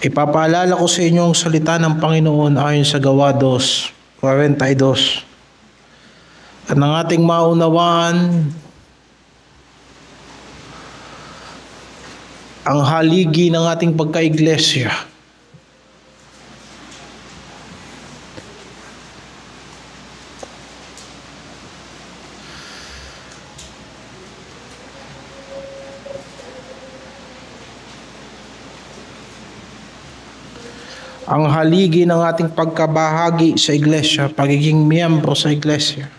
Ipapaalala ko sa inyo ang salita ng Panginoon ayon sa Gawa 2:42. At ng ating maunawaan ang haligi ng ating pagka-iglesia. Ang haligi ng ating pagkabahagi sa iglesia, pagiging miyembro sa iglesia.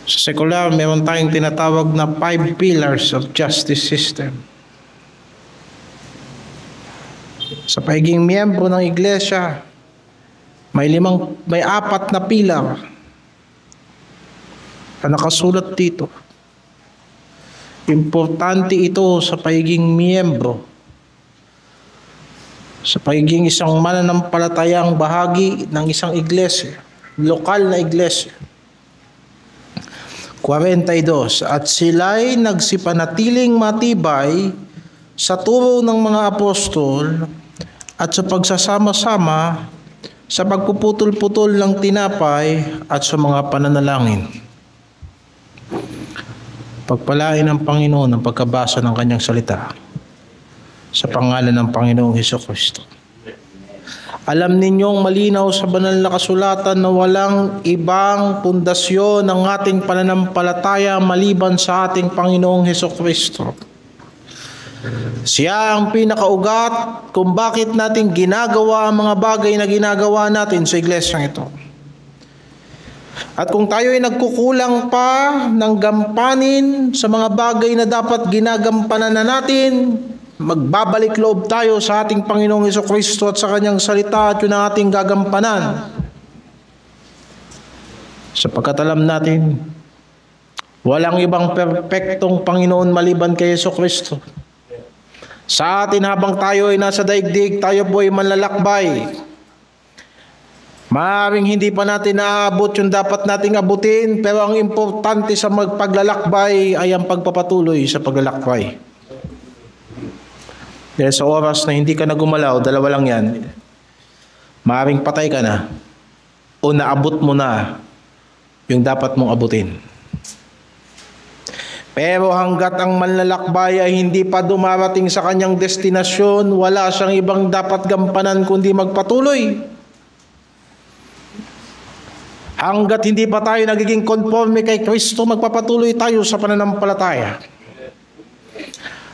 Sa sekular, meron tayong tinatawag na 5 pillars of justice system. Sa pagiging miyembro ng iglesia, may 4 na pilar na nakasulat dito. Importante ito sa pagiging miyembro, sa pagiging isang mananampalatayang bahagi ng isang iglesia, lokal na iglesia. 42. At sila'y nagsipanatiling matibay sa turo ng mga apostol at sa pagsasama-sama, sa pagpuputol-putol ng tinapay at sa mga pananalangin. Pagpalain ng Panginoon ang pagkabasa ng kanyang salita sa pangalan ng Panginoong Hesukristo. Alam ninyong malinaw sa banal na kasulatan na walang ibang pundasyon ng ating pananampalataya maliban sa ating Panginoong Hesukristo. Siya ang pinakaugat kung bakit natin ginagawa ang mga bagay na ginagawa natin sa iglesyang ito. At kung tayo ay nagkukulang pa ng gampanin sa mga bagay na dapat ginagampanan na natin, magbabalik loob tayo sa ating Panginoong Hesukristo at sa kanyang salita at yun ang ating gagampanan. Sapagkat alam natin, walang ibang perpektong Panginoon maliban kay Hesukristo. Sa atin habang tayo ay nasa daigdig, tayo po ay manlalakbay. Maaaring hindi pa natin naaabot yung dapat nating abutin, pero ang importante sa magpaglalakbay ay ang pagpapatuloy sa paglalakbay. Dahil sa oras na hindi ka na gumalaw, 2 lang yan. Maaaring patay ka na o naabot mo na yung dapat mong abutin. Pero hanggat ang manlalakbay ay hindi pa dumarating sa kanyang destinasyon, wala siyang ibang dapat gampanan kundi magpatuloy. Hanggat hindi pa tayo nagiging conforme kay Kristo, magpapatuloy tayo sa pananampalataya.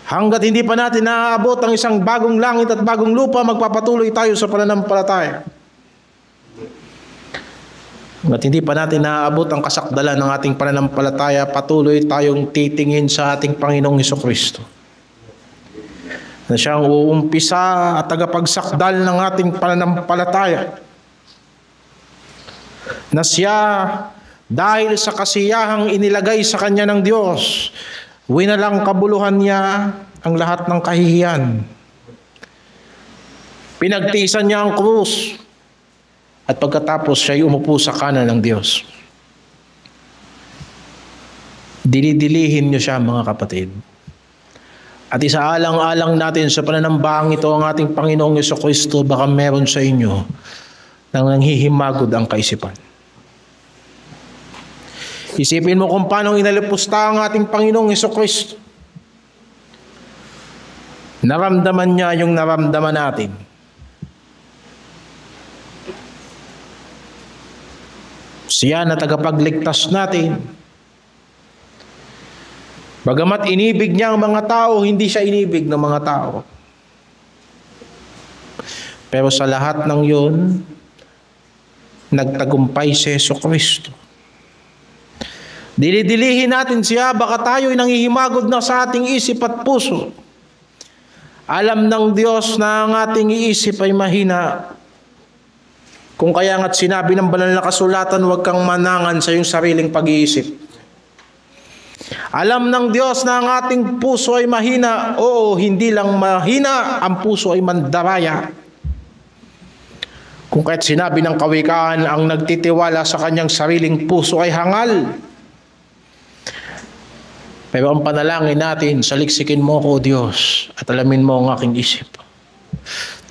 Hanggat hindi pa natin naaabot ang isang bagong langit at bagong lupa, magpapatuloy tayo sa pananampalataya. Hanggat hindi pa natin naaabot ang kasakdalan ng ating pananampalataya, patuloy tayong titingin sa ating Panginoong Hesukristo, na siyang uumpisa at tagapagsakdal ng ating pananampalataya. Na siya, dahil sa kasiyahang inilagay sa kanya ng Diyos, winalang kabuluhan niya ang lahat ng kahihiyan. Pinagtiisan niya ang krus at pagkatapos siya'y umupo sa kanan ng Diyos. Dinidilihin niyo siya, mga kapatid. At isaalang-alang natin sa pananambahang ito ang ating Panginoong Hesukristo, baka meron sa inyo nang nanghihimagod ang kaisipan. Isipin mo kung paano inalipusta ang ating Panginoong Hesukristo. Naramdaman niya yung naramdaman natin. Siya na tagapagligtas natin. Bagamat inibig niya ang mga tao, hindi siya inibig ng mga tao. Pero sa lahat ng yun, nagtagumpay si Hesukristo. Dilidilihin natin siya, baka tayo ay nanghihimagod na sa ating isip at puso. Alam ng Diyos na ang ating iisip ay mahina. Kung kaya nga't sinabi ng banal na kasulatan, huwag kang manangan sa iyong sariling pag-iisip. Alam ng Diyos na ang ating puso ay mahina. Oo, hindi lang mahina, ang puso ay mandaraya. Kung kaya't sinabi ng kawikaan, ang nagtitiwala sa kanyang sariling puso ay hangal. Pero ang panalangin natin, saliksikin mo ko, Diyos, at alamin mo ang aking isip.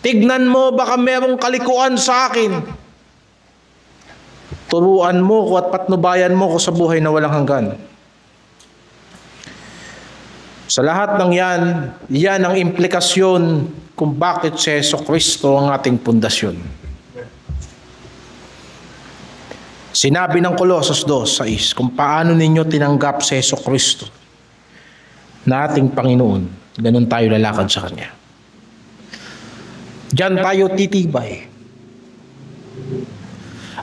Tignan mo, baka merong kalikuan sa akin. Turuan mo ko at patnubayan mo ko sa buhay na walang hanggan. Sa lahat ng yan ang implikasyon kung bakit si Jesucristo ang ating pundasyon. Sinabi ng Colossus 2:6, kung paano ninyo tinanggap si Jesucristo na ating Panginoon, ganun tayo lalakad sa Kanya. Diyan tayo titibay.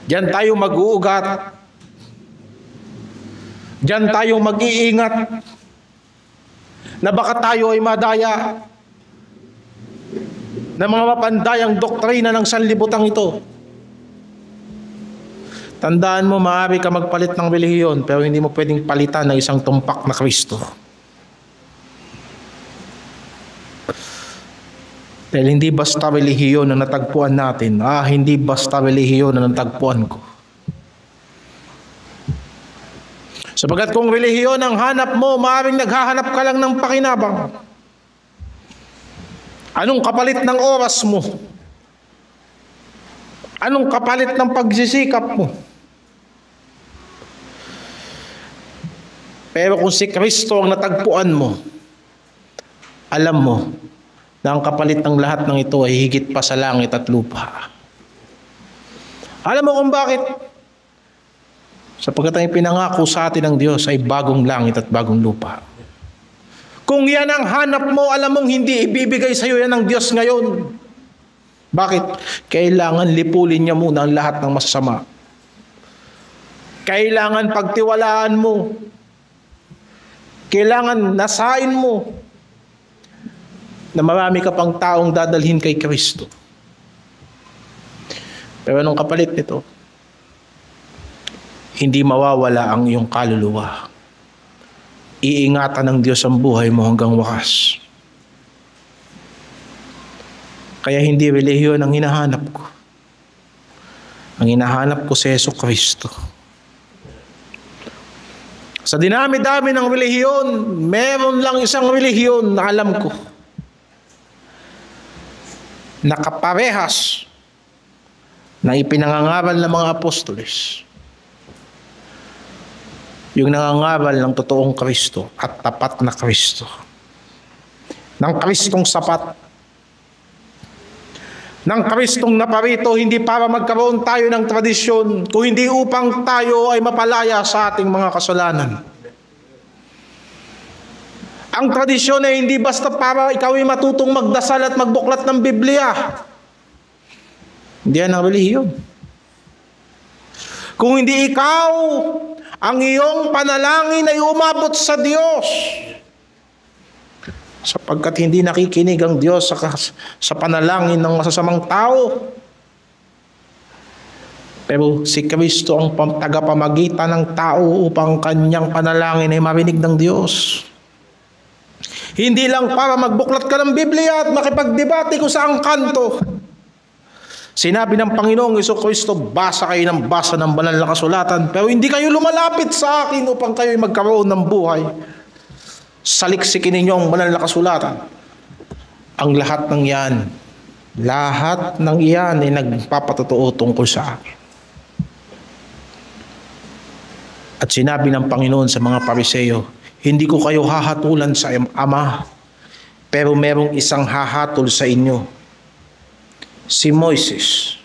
Diyan tayo mag-uugat. Diyan tayo mag-iingat na baka tayo ay madaya ng mga mapandayang doktrina ng sanlibutan ito. Tandaan mo, maaari ka magpalit ng relihiyon pero hindi mo pwedeng palitan ng isang tumpak na Kristo. Dahil hindi basta relihiyon na natagpuan natin. Hindi basta relihiyon na natagpuan ko. Sapagat kung relihiyon ang hanap mo, maaaring naghahanap ka lang ng pakinabang. Anong kapalit ng oras mo? Anong kapalit ng pagsisikap mo? Pero kung si Kristo ang natagpuan mo, alam mo na ang kapalit ng lahat ng ito ay higit pa sa langit at lupa. Alam mo kung bakit? Sapagkat ang ipinangako sa atin ng Diyos ay bagong langit at bagong lupa. Kung yan ang hanap mo, alam mong hindi ibibigay sa iyo yan ng Diyos ngayon. Bakit? Kailangan lipulin niya muna ang lahat ng masasama. Kailangan pagtiwalaan mo. Kailangan nasain mo na marami ka pang taong dadalhin kay Kristo. Pero anong kapalit nito? Hindi mawawala ang iyong kaluluwa. Iingatan ng Diyos ang buhay mo hanggang wakas. Kaya hindi relihiyon ang hinahanap ko. Ang hinahanap ko si Jesucristo. Sa dinami-dami ng relihiyon, meron lang isang relihiyon na alam ko. Nakaparehas na ipinangangaral ng mga apostoles. Yung nangangaral ng totoong Kristo at tapat na Kristo. Ng Kristong sapat. Ng Kristong naparito hindi para magkaroon tayo ng tradisyon, kung hindi upang tayo ay mapalaya sa ating mga kasalanan. Ang tradisyon ay hindi basta para ikaw ay matutong magdasal at magbuklat ng Biblia. Hindi yan ang relihiyon. Kung hindi ikaw, ang iyong panalangin ay umabot sa Diyos. Sapagkat hindi nakikinig ang Diyos sa panalangin ng masasamang tao. Pero si Kristo ang tagapamagitan ng tao upang kanyang panalangin ay marinig ng Diyos. Hindi lang para magbuklat ka ng Biblia at makipagdebate kung saang kanto. Sinabi ng Panginoong Jesucristo, basa kayo ng basa ng banal na kasulatan, pero hindi kayo lumalapit sa akin upang kayo magkaroon ng buhay. Saliksikin ninyo ang banal na kasulatan. Ang lahat ng iyan ay nagpapatotoo tungkol sa akin. At sinabi ng Panginoon sa mga Pariseo, hindi ko kayo hahatulan sa Ama, pero merong isang hahatol sa inyo, si Moises.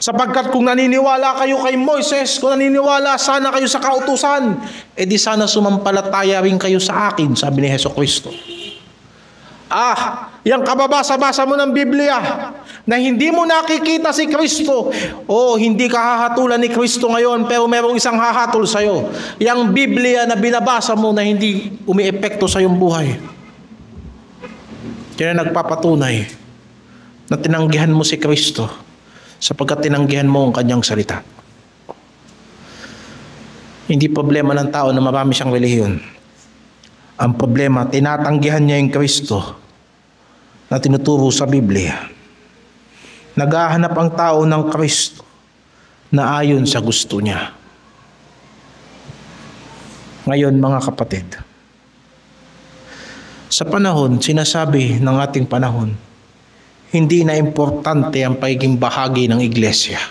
Sapagkat kung naniniwala kayo kay Moises, kung naniniwala sana kayo sa kautusan, edi sana sumampalataya rin kayo sa akin, sabi ni Jesucristo. Yung kababasa-basa mo ng Biblia na hindi mo nakikita si Kristo, hindi ka hahatulan ni Kristo ngayon, pero merong isang hahatol sa'yo. Yung Biblia na binabasa mo na hindi umiepekto sa iyong buhay. Kaya nagpapatunay na tinanggihan mo si Kristo sapagkat tinanggihan mo ang kanyang salita. Hindi problema ng tao na marami siyang relihiyon. Ang problema, tinatanggihan niya yung Kristo na tinuturo sa Biblia. Naghahanap ang tao ng Kristo na ayon sa gusto niya. Ngayon mga kapatid, sa panahon, sinasabi ng ating panahon, hindi na importante ang pagiging bahagi ng iglesia.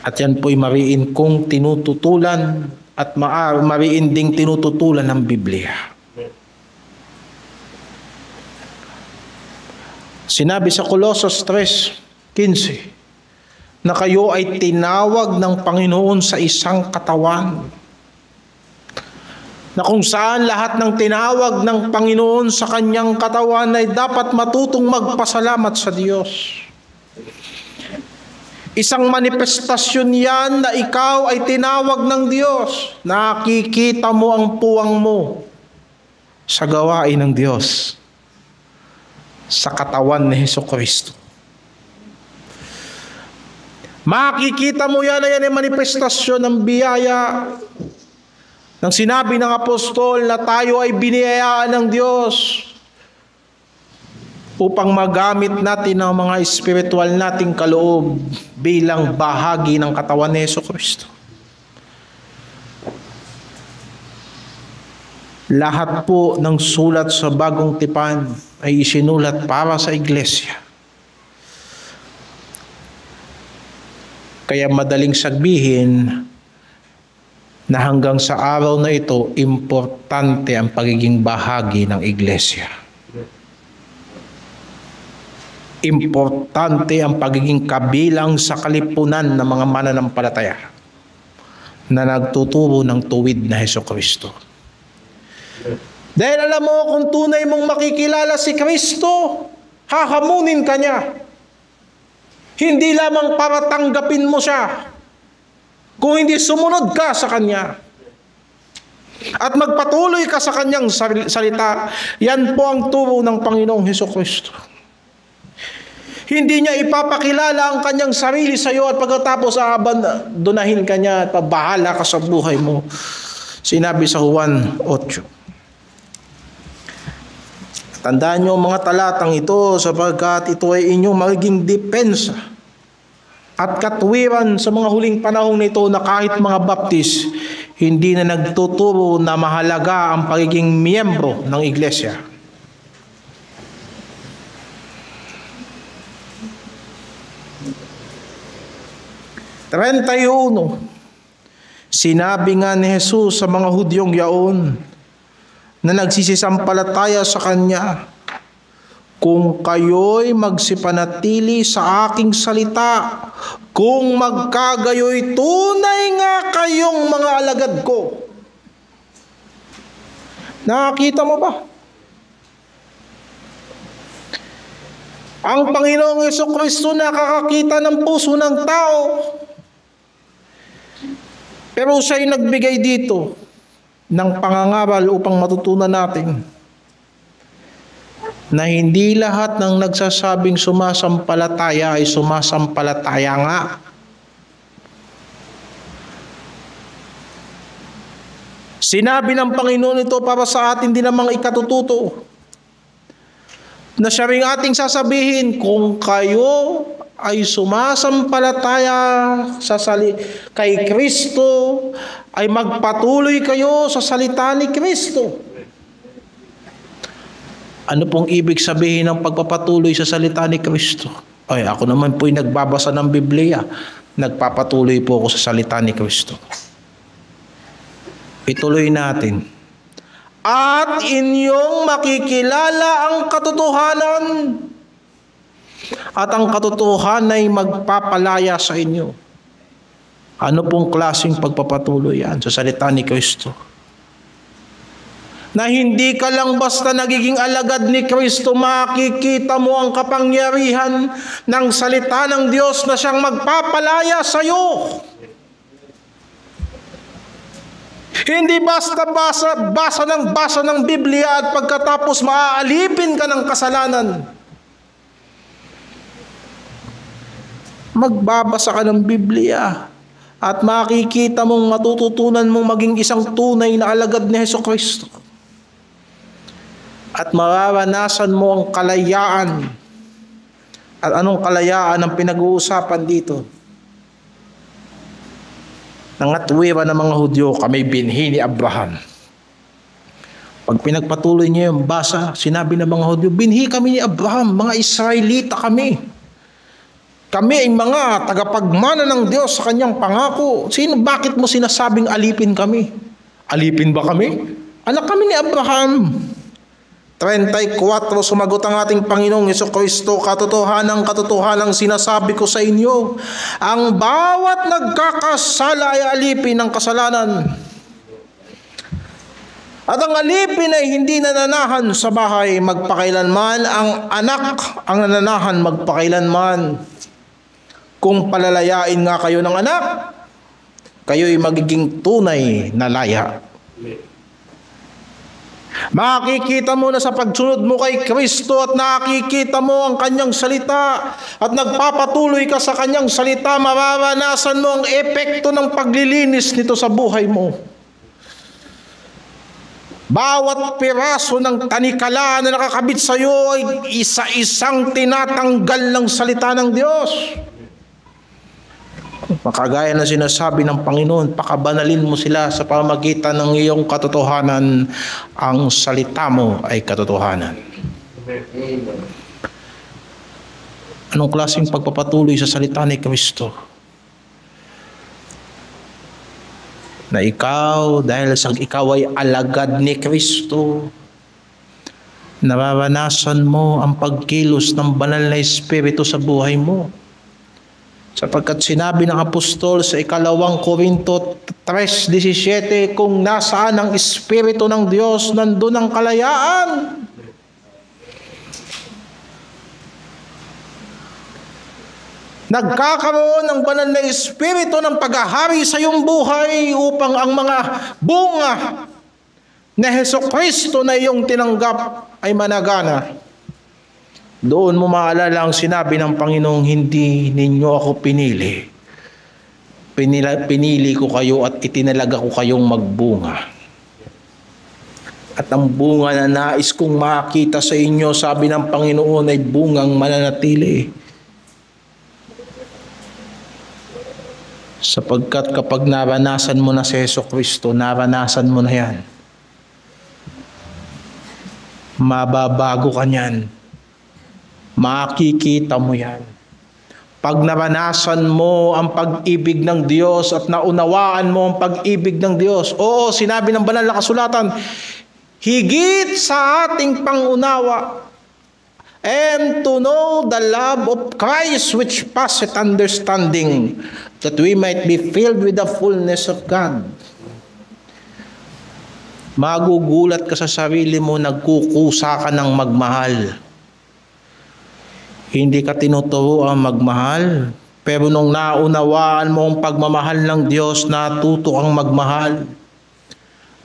At yan po'y mariin kong tinututulan at mariin ding tinututulan ng Biblia. Sinabi sa Colossus 3:15 na kayo ay tinawag ng Panginoon sa isang katawan, na kung saan lahat ng tinawag ng Panginoon sa kanyang katawan ay dapat matutong magpasalamat sa Diyos. Isang manifestasyon yan na ikaw ay tinawag ng Diyos. Nakikita mo ang puwang mo sa gawain ng Diyos sa katawan ni Hesukristo. Makikita mo yan na yan ay manifestasyon ng biyaya. Nang sinabi ng apostol na tayo ay biniyayaan ng Diyos upang magamit natin ang mga espiritual nating kaloob bilang bahagi ng katawan ni Hesukristo. Lahat po ng sulat sa Bagong Tipan ay isinulat para sa iglesia. Kaya madaling sabihin na hanggang sa araw na ito, importante ang pagiging bahagi ng iglesia. Importante ang pagiging kabilang sa kalipunan ng mga mananampalataya na nagtuturo ng tuwid na Hesukristo. Dahil alam mo, kung tunay mong makikilala si Kristo, hahamunin ka niya. Hindi lamang para tanggapin mo siya, kung hindi sumunod ka sa Kanya at magpatuloy ka sa Kanyang salita. Yan po ang turo ng Panginoong Hesukristo. Hindi niya ipapakilala ang Kanyang sarili sa iyo at pagkatapos abandonahin ka niya at pabahala ka sa buhay mo. Sinabi sa Juan 8. Tandaan niyo ang mga talatang ito sapagkat ito ay inyong magiging depensa at katwiran sa mga huling panahong nito na kahit mga baptis, hindi na nagtuturo na mahalaga ang pagiging miyembro ng iglesia. Sinabi nga ni Jesus sa mga Hudyong yaon na nagsisisampalataya sa Kanya, kung kayo'y magsipanatili sa aking salita, kung magkagayoy, tunay nga kayong mga alagad ko. Nakakita mo ba? Ang Panginoong Hesukristo nakakakita ng puso ng tao. Pero siya'y nagbigay dito ng pangangaral upang matutunan natin na hindi lahat ng nagsasabing sumasampalataya ay sumasampalataya nga. Sinabi ng Panginoon ito para sa atin din namang ikatututo, na siya ring ating sasabihin, kung kayo ay sumasampalataya kay Kristo, ay magpatuloy kayo sa salita ni Kristo. Ano pong ibig sabihin ng pagpapatuloy sa salita ni Kristo? Ay, ako naman po'y nagbabasa ng Biblia. Nagpapatuloy po ako sa salita ni Kristo. Ituloy natin. At inyong makikilala ang katotohanan, at ang katotohanan ay magpapalaya sa inyo. Ano pong klaseng pagpapatuloy yan? Sa salita ni Kristo. Na hindi ka lang basta nagiging alagad ni Kristo, makikita mo ang kapangyarihan ng salita ng Diyos na siyang magpapalaya sa iyo. Hindi basta basa ng Biblia at pagkatapos maaalipin ka ng kasalanan. Magbabasa ka ng Biblia at makikita mong matututunan mong maging isang tunay na alagad ni Hesukristo. At mararanasan mo ang kalayaan. At anong kalayaan ang pinag-uusapan dito? Nangatwira ng mga Hudyo, kami binhi ni Abraham. Pag pinagpatuloy niyo yung basa, sinabi ng mga Hudyo, binhi kami ni Abraham, mga Israelita kami. Kami ay mga tagapagmana ng Diyos sa kanyang pangako. Bakit mo sinasabing alipin kami? Alipin ba kami? Anak kami ni Abraham. 34, sumagot ang ating Panginoong Jesucristo, katotohanan sinasabi ko sa inyo, ang bawat nagkakasala ay alipin ng kasalanan. At ang alipin ay hindi nananahan sa bahay magpakailanman, ang anak ang nananahan magpakailanman. Kung palalayain nga kayo ng anak, kayo'y magiging tunay na laya. Makikita mo na sa pagsunod mo kay Kristo at nakikita mo ang kanyang salita at nagpapatuloy ka sa kanyang salita, mararanasan mo ang epekto ng paglilinis nito sa buhay mo. Bawat piraso ng tanikala na nakakabit sa iyo ay isa-isang tinatanggal ng salita ng Diyos. Makagaya na sinasabi ng Panginoon, pakabanalin mo sila sa pamamagitan ng iyong katotohanan. Ang salita mo ay katotohanan. Anong klaseng pagpapatuloy sa salita ni Kristo? Na ikaw, dahil sa ikaw ay alagad ni Kristo, nararanasan mo ang pagkilos ng banal na Espiritu sa buhay mo. Sapagkat sinabi ng apostol sa 2 Korinto 3:17, kung nasaan ang Espiritu ng Diyos, nandun ang kalayaan. Nagkakaroon ng banal na Espiritu ng paghahari sa iyong buhay upang ang mga bunga na Jesucristo na iyong tinanggap ay managana. Doon mo maalala ang sinabi ng Panginoong, hindi ninyo ako pinili. Pinili ko kayo at itinalaga ko kayong magbunga. At ang bunga na nais kong makita sa inyo, sabi ng Panginoon, ay bungang mananatili. Sapagkat kapag naranasan mo na si Jesucristo, naranasan mo na yan. Mababago ka niyan. Makikita mo yan. Pag naranasan mo ang pag-ibig ng Diyos at naunawaan mo ang pag-ibig ng Diyos. Oo, sinabi ng banal na kasulatan, higit sa ating pangunawa, and to know the love of Christ which passeth understanding, that we might be filled with the fullness of God. Magugulat ka sa sarili mo, nagkukusa ka ng magmahal. Hindi ka tinuturo ang magmahal, pero nung naunawaan mo ang pagmamahal ng Diyos, natuto kang magmahal.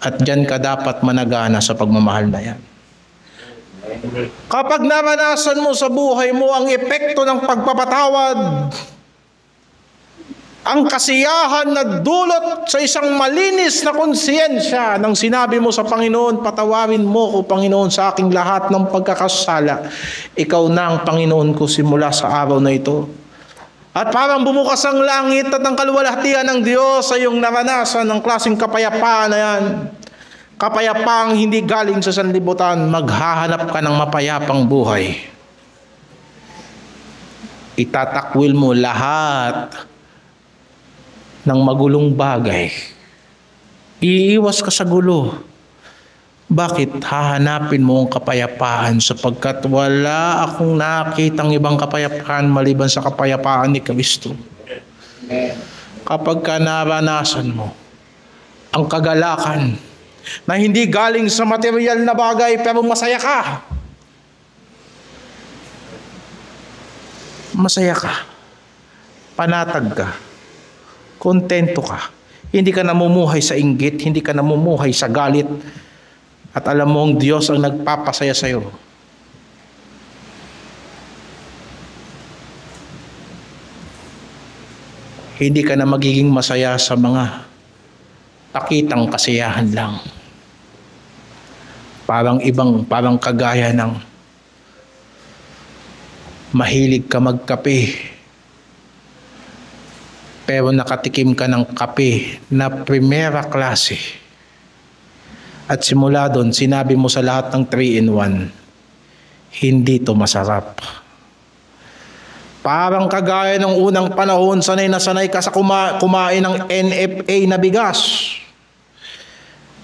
At diyan ka dapat managana sa pagmamahal na yan. Kapag naranasan mo sa buhay mo ang epekto ng pagpapatawad, ang kasiyahan na dulot sa isang malinis na konsiyensya nang sinabi mo sa Panginoon, patawarin mo ko Panginoon sa aking lahat ng pagkakasala. Ikaw na ang Panginoon ko simula sa araw na ito. At parang bumukas ang langit at ang kaluwalhatian ng Diyos sa iyong naranasan ng klaseng kapayapaan na yan. Kapayapaang hindi galing sa sanlibutan, maghahanap ka ng mapayapang buhay. Itatakwil mo lahat ng magulong bagay. Iiwas ka sa gulo. Bakit? Hahanapin mo ang kapayapaan sapagkat wala akong nakitang ibang kapayapaan maliban sa kapayapaan ni Kristo. Kapag ka naranasan mo ang kagalakan na hindi galing sa material na bagay pero masaya ka. Masaya ka. Panatag ka. Kontento ka. Hindi ka namumuhay sa inggit, hindi ka namumuhay sa galit. At alam mo ang Diyos ang nagpapasaya sa iyo. Hindi ka na magiging masaya sa mga pakitang kasiyahan lang. Parang kagaya ng mahilig ka magkape. pero nakatikim ka ng kape na primera klase. At simula doon, sinabi mo sa lahat ng 3-in-1, hindi to masarap. Parang kagaya ng unang panahon, sanay na sanay ka sa kumain ng NFA na bigas.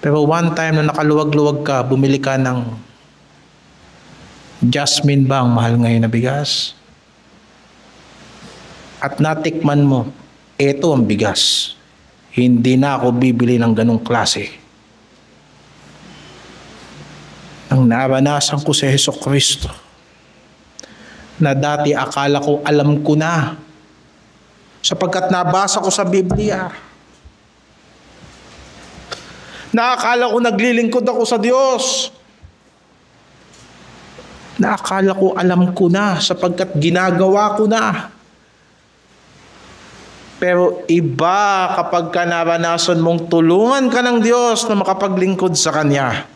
Pero one time na nakaluwag-luwag ka, bumili ka ng Jasmine ba ang mahal ngayon na bigas? At natikman mo, eto ang bigas. Hindi na ako bibili ng ganong klase. Ang naranasan ko sa Hesukristo, na dati akala ko alam ko na, sapagkat nabasa ko sa Biblia. Naakala ko naglilingkod ako sa Diyos. Naakala ko alam ko na, sapagkat ginagawa ko na. Pero iba kapag ka naranasan mong tulungan ka ng Diyos na makapaglingkod sa Kanya.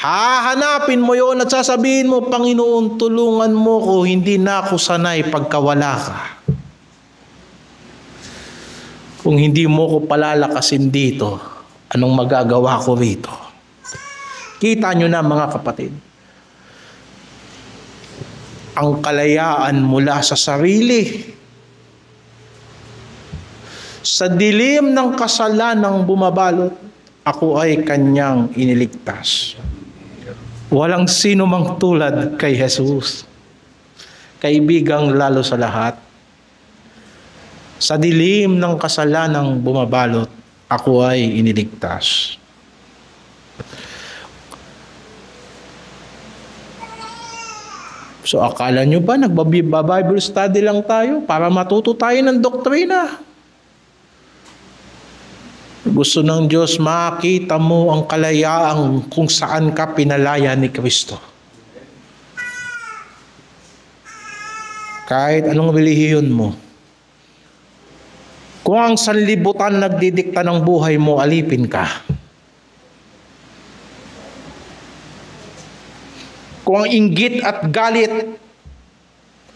Hahanapin mo yun at sasabihin mo, Panginoon, tulungan mo ko, hindi na ako sanay pagkawala ka. Kung hindi mo ko palalakasin dito, anong magagawa ko rito? Kita nyo na mga kapatid, ang kalayaan mula sa sarili, sa dilim ng kasalanang bumabalot, ako ay Kanyang iniligtas. Walang sino mang tulad kay Jesus. Kaibigang lalo sa lahat. Sa dilim ng kasalanang bumabalot, ako ay iniligtas. So akala nyo ba nagba-Bible study lang tayo para matuto tayo ng doktrina? Gusto ng Diyos makita mo ang kalayaan kung saan ka pinalaya ni Kristo. Kahit anong relihiyon mo. Kung ang sanlibutan nagdidikta ng buhay mo, alipin ka. Kung ang inggit at galit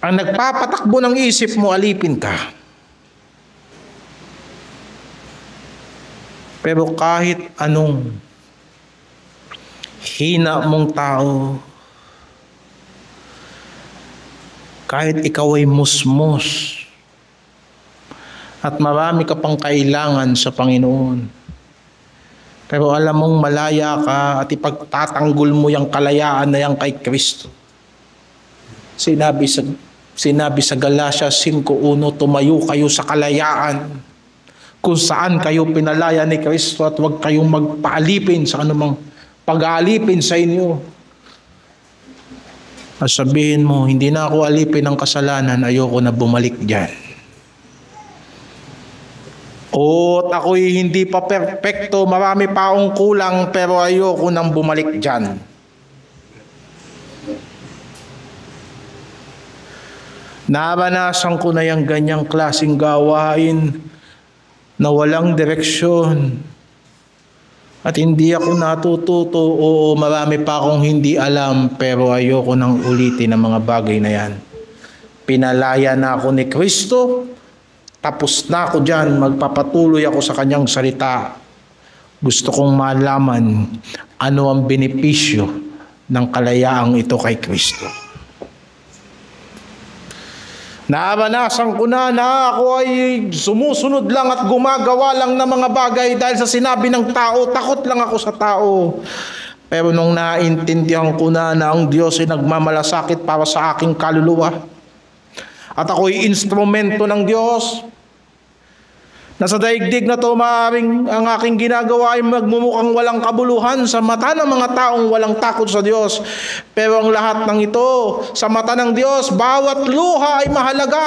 ang nagpapatakbo ng isip mo, alipin ka. Pero kahit anong hina mong tao, kahit ikaw ay musmos, at marami ka pang kailangan sa Panginoon, pero alam mong malaya ka at ipagtatanggol mo yung kalayaan na yan kay Kristo. Sinabi sa Galatia 5:1, tumayo kayo sa kalayaan kung saan kayo pinalaya ni Kristo at huwag kayong magpaalipin sa anumang pag-aalipin sa inyo. At sabihin mo, hindi na ako alipin ng kasalanan, ayoko na bumalik dyan. O ako'y hindi pa perfecto, marami pa akong kulang, pero ayoko nang bumalik dyan. Naranasan ko na yung ganyang klaseng gawain na walang direksyon. At hindi ako natututo, oo, marami pa akong hindi alam, pero ayoko nang ulitin ang mga bagay na yan. Pinalaya na ako ni Kristo, tapos na ako dyan, magpapatuloy ako sa Kanyang salita. Gusto kong malaman ano ang benepisyo ng kalayaang ito kay Kristo. Naranasan ko na ako ay sumusunod lang at gumagawa lang ng mga bagay dahil sa sinabi ng tao, takot lang ako sa tao. Pero nung naintindihan ko na ang Diyos ay nagmamalasakit para sa aking kaluluwa, at ako'y instrumento ng Diyos, na sa daigdig na to maaaring ang aking ginagawa ay magmumukhang walang kabuluhan sa mata ng mga taong walang takot sa Diyos. Pero ang lahat ng ito, sa mata ng Diyos, bawat luha ay mahalaga.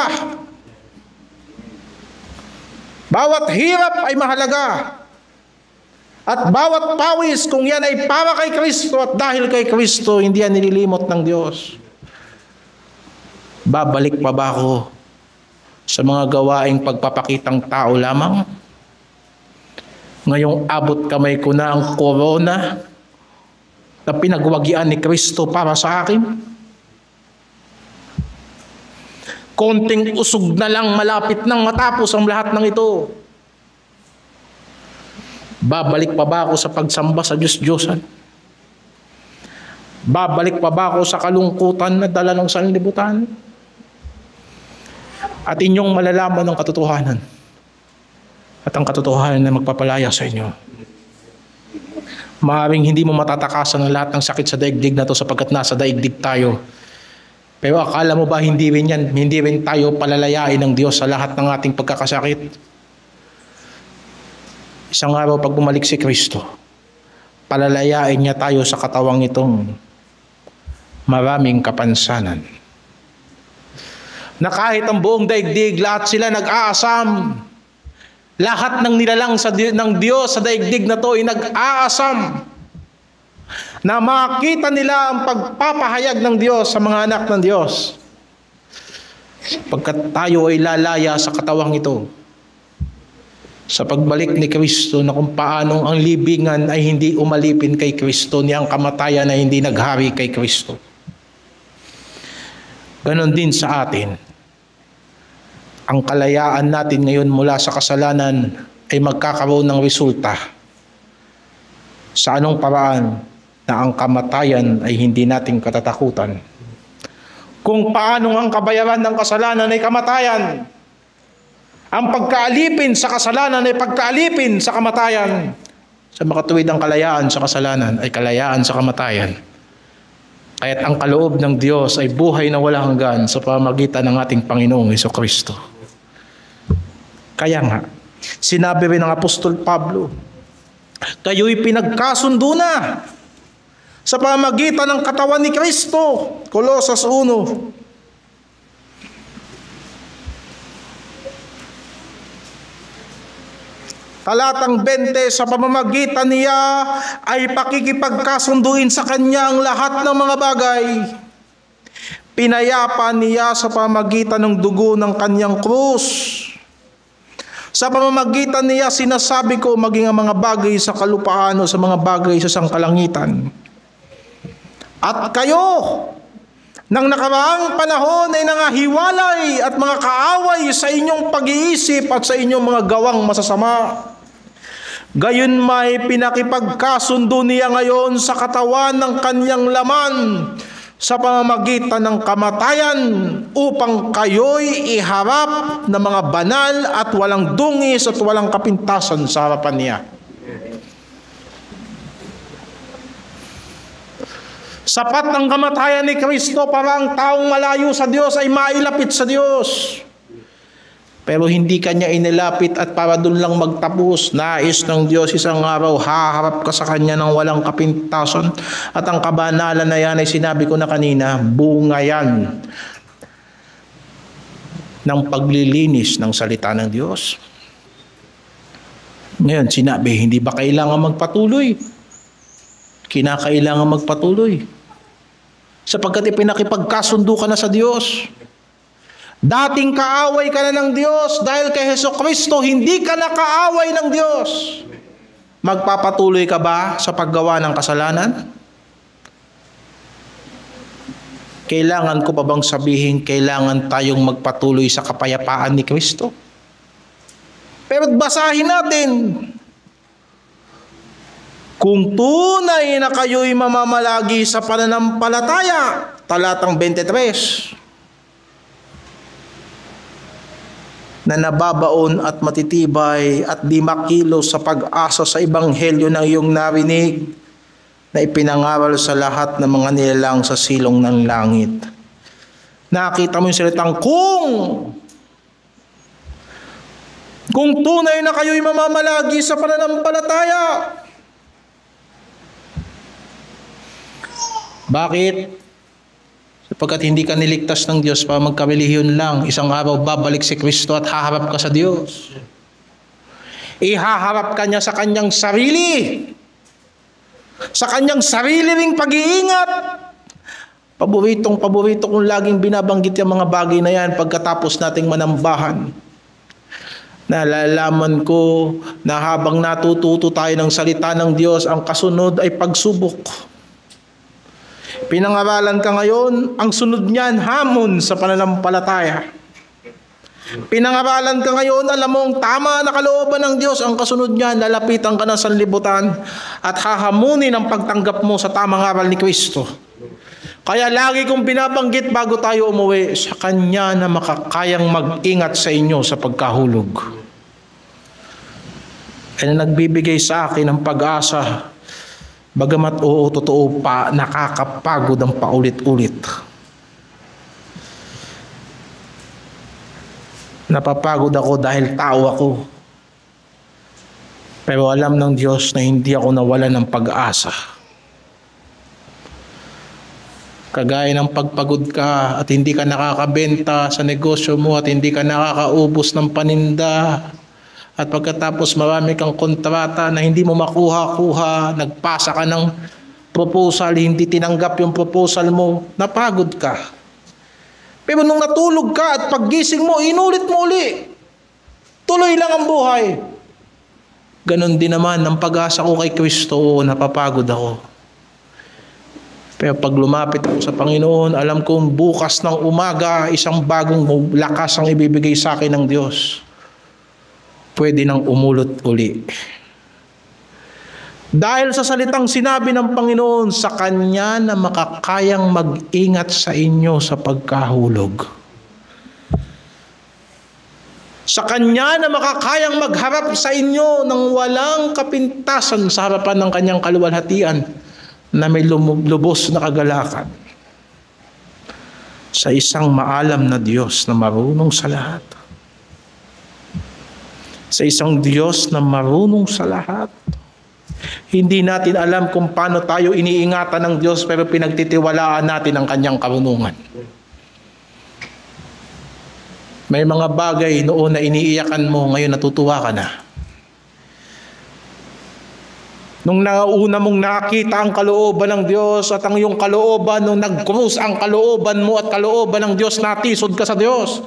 Bawat hirap ay mahalaga. At bawat pawis, kung yan ay para kay Kristo at dahil kay Kristo, hindi yan nililimot ng Diyos. Babalik pa ba ako sa mga gawaing pagpapakitang tao lamang? Ngayong abot kamay ko na ang corona na pinagwagian ni Kristo para sa akin. Konting usog na lang, malapit nang matapos ang lahat ng ito. Babalik pa ba ako sa pagsamba sa Diyos-Diyosan? Babalik pa ba ako sa kalungkutan na dala ng sanlibutan? At inyong malalaman ang katotohanan. At ang katotohanan na magpapalaya sa inyo. Maaaring hindi mo matatakasan ang lahat ng sakit sa daigdig na to sapagkat nasa daigdig tayo. Pero akala mo ba hindi rin tayo palalayain ng Diyos sa lahat ng ating pagkakasakit? Isang araw pag bumalik si Kristo, palalayain niya tayo sa katawang itong maraming kapansanan. Na kahit ang buong daigdig, lahat sila nag-aasam. Lahat ng nilalang ng Diyos sa daigdig na to ay nag-aasam na makita nila ang pagpapahayag ng Diyos sa mga anak ng Diyos. Pagkat tayo ay lalaya sa katawang ito, sa pagbalik ni Kristo na kung paanong ang libingan ay hindi umalipin kay Kristo, ni ang kamatayan ay hindi naghari kay Kristo. Ganon din sa atin. Ang kalayaan natin ngayon mula sa kasalanan ay magkakaroon ng resulta. Sa anong paraan na ang kamatayan ay hindi natin katatakutan? Kung paanong ang kabayaran ng kasalanan ay kamatayan. Ang pagkaalipin sa kasalanan ay pagkaalipin sa kamatayan. Sa makatuwid ang kalayaan sa kasalanan ay kalayaan sa kamatayan. Kaya't ang kaloob ng Diyos ay buhay na walang hanggan sa pamamagitan ng ating Panginoong Hesukristo. Kaya nga, sinabi rin ng Apostol Pablo, kayo'y pinagkasundo na sa pamamagitan ng katawan ni Kristo. Colosas 1. Talatang 20, sa pamamagitan niya ay pakikipagkasunduin sa kanya ang lahat ng mga bagay. Pinayapa niya sa pamamagitan ng dugo ng kanyang krus. Sa pamamagitan niya sinasabi ko maging ang mga bagay sa kalupaan o sa mga bagay sa sangkalangitan. At kayo, nang nakaraang panahon ay nangahiwalay at mga kaaway sa inyong pag-iisip at sa inyong mga gawang masasama. Gayon may pinakipagkasundo niya ngayon sa katawan ng kanyang laman sa pamamagitan ng kamatayan upang kayo'y iharap na mga banal at walang dungis at walang kapintasan sa harapan niya. Sapat ng kamatayan ni Kristo para ang taong malayo sa Diyos ay mailapit sa Diyos. Pero hindi kanya inilapit at para doon lang magtapos. Nais ng Diyos isang araw haharap ka sa kanya ng walang kapintasan. At ang kabanalan na yan ay sinabi ko na kanina, bunga yan ng paglilinis ng salita ng Diyos. Ngayon sinabi, hindi ba kailangan magpatuloy? Kinakailangan magpatuloy. Sapagkat ipinakipagkasundo ka na sa Diyos. Dating kaaway ka na ng Diyos dahil kay Hesukristo, hindi ka na kaaway ng Diyos. Magpapatuloy ka ba sa paggawa ng kasalanan? Kailangan ko pa bang sabihin, kailangan tayong magpatuloy sa kapayapaan ni Kristo? Pero basahin natin. Kung tunay na kayo'y mamamalagi sa pananampalataya, talatang 23, na nababaon at matitibay at di makilos sa pag-asa sa ebanghelyo ng iyong narinig na ipinangaral sa lahat ng mga nilalang sa silong ng langit. Nakita mo yung salitang kung tunay na kayo'y mamamalagi sa pananampalataya. Bakit? Sapagkat hindi ka niligtas ng Diyos para magkarelihiyon lang. Isang araw babalik si Kristo at haharap ka sa Diyos. Ihaharap ka niya sa kanyang sarili. Sa kanyang sarili ring pag-iingat. Paborito kong laging binabanggit yung mga bagay na yan pagkatapos nating manambahan. Nalalaman ko na habang natututo tayo ng salita ng Diyos, ang kasunod ay pagsubok. Pinangaralan ka ngayon, ang sunod niyan hamon sa pananampalataya. Pinangaralan ka ngayon, alam mo ang tama na kalooban ng Diyos, ang kasunod niyan, lalapitan ka ng sanlibutan at hahamunin ang pagtanggap mo sa tamang aral ni Kristo. Kaya lagi kong binabanggit bago tayo umuwi, sa Kanya na makakayang mag-ingat sa inyo sa pagkahulog. Ay na nagbibigay sa akin ng pag-asa, bagamat oo, totoo pa, nakakapagod ang paulit-ulit. Napapagod ako dahil tao ako. Pero alam ng Diyos na hindi ako nawalan ng pag-asa. Kagaya ng pagpagod ka at hindi ka nakakabenta sa negosyo mo at hindi ka nakakaubos ng paninda at pagkatapos marami kang kontrata na hindi mo makuha-kuha, nagpasa ka ng proposal, hindi tinanggap yung proposal mo, napagod ka. Pero nung natulog ka at paggising mo, inulit mo uli. Tuloy lang ang buhay. Ganon din naman ang pag-asa ko kay Kristo, napapagod ako. Pero pag lumapit ako sa Panginoon, alam kong bukas ng umaga, isang bagong lakas ang ibibigay sa akin ng Diyos. Pwede nang umulot uli. Dahil sa salitang sinabi ng Panginoon, sa Kanya na makakayang mag-ingat sa inyo sa pagkahulog. Sa Kanya na makakayang magharap sa inyo ng walang kapintasan sa harapan ng Kanyang kaluwalhatian na may lubos na kagalakan. Sa isang maalam na Diyos na marunong sa lahat. Sa isang Diyos na marunong sa lahat. Hindi natin alam kung paano tayo iniingatan ng Diyos, pero pinagtitiwalaan natin ang Kanyang karunungan. May mga bagay noon na iniiyakan mo, ngayon natutuwa ka na. Nung nauna mong nakita ang kalooban ng Diyos at ang iyong kalooban, nung nag-cruise ang kalooban mo at kalooban ng Diyos, natisod ka sa Diyos.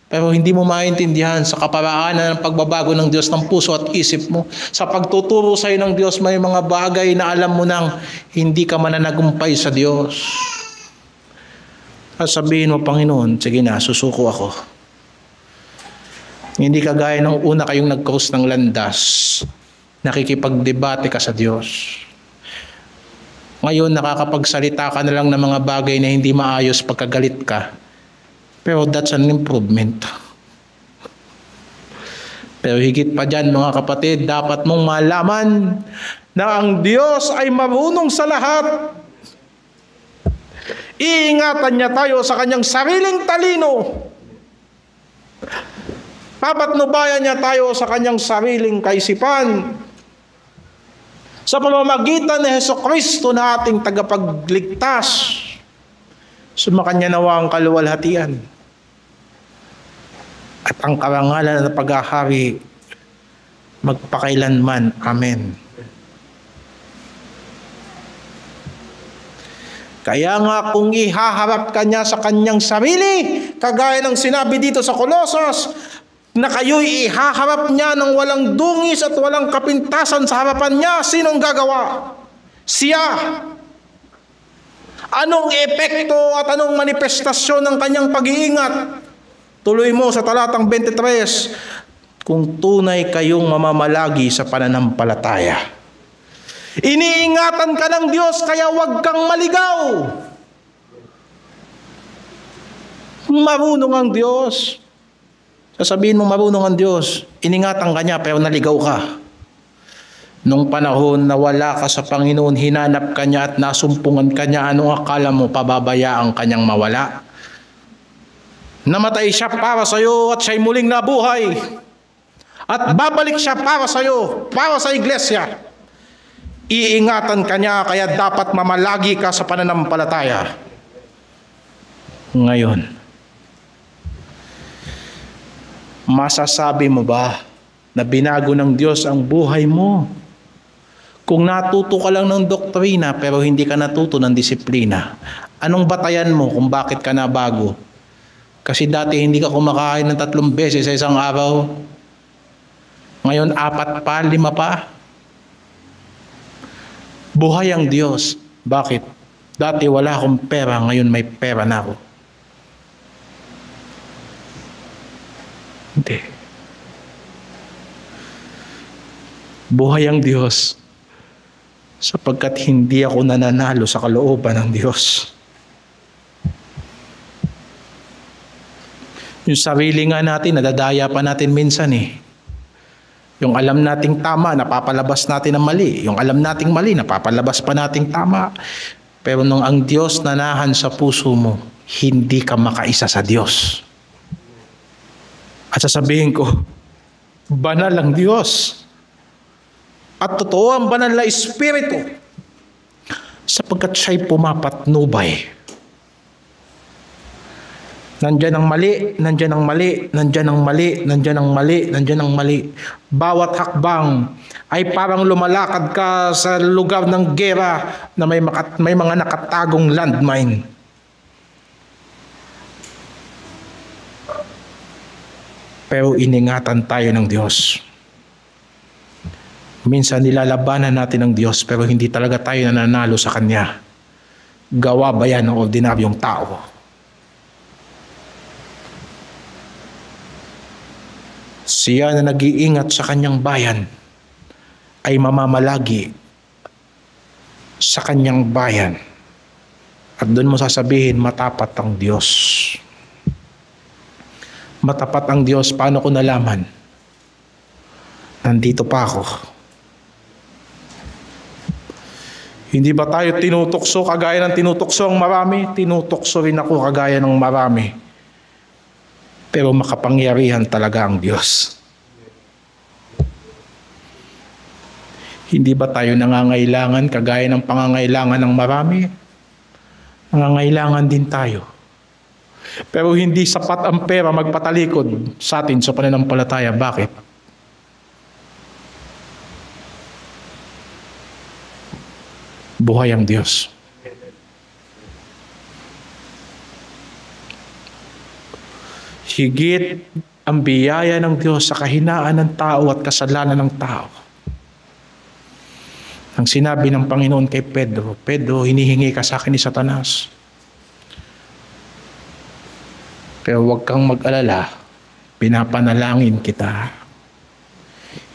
Pero hindi mo maintindihan sa kaparaanan ng pagbabago ng Diyos ng puso at isip mo. Sa pagtuturo sa iyo ng Diyos, may mga bagay na alam mo nang hindi ka mananagumpay sa Diyos. At sabihin mo, Panginoon, sige na, susuko ako. Hindi kagaya ng una kayong nag-cross ng landas, nakikipagdebate ka sa Diyos. Ngayon, nakakapagsalita ka na lang ng mga bagay na hindi maayos pagkagalit ka. Pero that's an improvement. Pero higit pa dyan, mga kapatid, dapat mong malaman na ang Diyos ay marunong sa lahat. Iingatan niya tayo sa Kanyang sariling talino. Papatnubayan niya tayo sa Kanyang sariling kaisipan. Sa pamamagitan ni Hesukristo na ating tagapagligtas, sumakanya nawa ang kaluwalhatian at ang karangalan at paghahari magpakailanman. Amen. Kaya nga kung ihaharap ka niya sa Kanyang sarili, kagaya ng sinabi dito sa Colossus, na kayo'y ihaharap niya ng walang dungis at walang kapintasan sa harapan niya, sinong gagawa? Siya. Anong epekto at anong manifestasyon ng Kanyang pag-iingat? Tuloy mo sa talatang 23, kung tunay kayong mamamalagi sa pananampalataya. Iniingatan ka ng Diyos, kaya huwag kang maligaw. Marunong ang Diyos. Sasabihin mo marunong ang Diyos, iningatan ka niya pero naligaw ka. Nung panahon na wala ka sa Panginoon, hinanap ka niya at nasumpungan ka niya, anong akala mo pababayaan kanyang mawala? Namatay siya para sa iyo at siya'y muling nabuhay. At babalik siya para sa iyo, para sa iglesia. Iingatan ka niya, kaya dapat mamalagi ka sa pananampalataya. Ngayon, masasabi mo ba na binago ng Diyos ang buhay mo? Kung natuto ka lang ng doktrina pero hindi ka natuto ng disiplina, anong batayan mo kung bakit ka nabago? Kasi dati hindi ka kumakain ng 3 beses sa isang araw. Ngayon 4 pa, 5 pa. Buhay ang Diyos. Bakit? Dati wala akong pera, ngayon may pera na ako. Hindi. Buhay ang Diyos sapagkat hindi ako nananalo sa kalooban ng Diyos. Yung sarili nga natin, nadadaya pa natin minsan eh. Yung alam nating tama, napapalabas natin ang mali. Yung alam nating mali, napapalabas pa nating tama. Pero nung ang Diyos nanahan sa puso mo, hindi ka makaisa sa Diyos. At sasabihin ko, banal ang Diyos. At totoo ang banal na Espiritu. Sapagkat siya'y pumapatnubay. Nandyan ang mali, nandyan ang mali, nandyan ang mali, nandyan ang mali, nandyan ang mali. Bawat hakbang ay parang lumalakad ka sa lugar ng gera na may mga nakatagong landmine. Pero iningatan tayo ng Diyos. Minsan nilalabanan natin ang Diyos pero hindi talaga tayo nananalo sa Kanya. Gawa ba yan ng ordinaryong tao? Siya na nag-iingat sa Kanyang bayan ay mamamalagi sa Kanyang bayan. At doon mo sasabihin, matapat ang Diyos. Matapat ang Diyos. Paano ko nalaman? Nandito pa ako. Hindi ba tayo tinutokso kagaya ng tinutokso ang marami? Tinutokso rin ako kagaya ng marami. Pero makapangyarihan talaga ang Diyos. Hindi ba tayo nangangailangan kagaya ng pangangailangan ng marami? Nangangailangan din tayo. Pero hindi sapat ang pera magpatalikod sa atin sa pananampalataya. Bakit? Buhay ang Diyos. Higit ang biyaya ng Diyos sa kahinaan ng tao at kasalanan ng tao. Ang sinabi ng Panginoon kay Pedro, Pedro, hinihingi ka sa akin ni Satanas. Pero huwag kang mag-alala, pinapanalangin kita.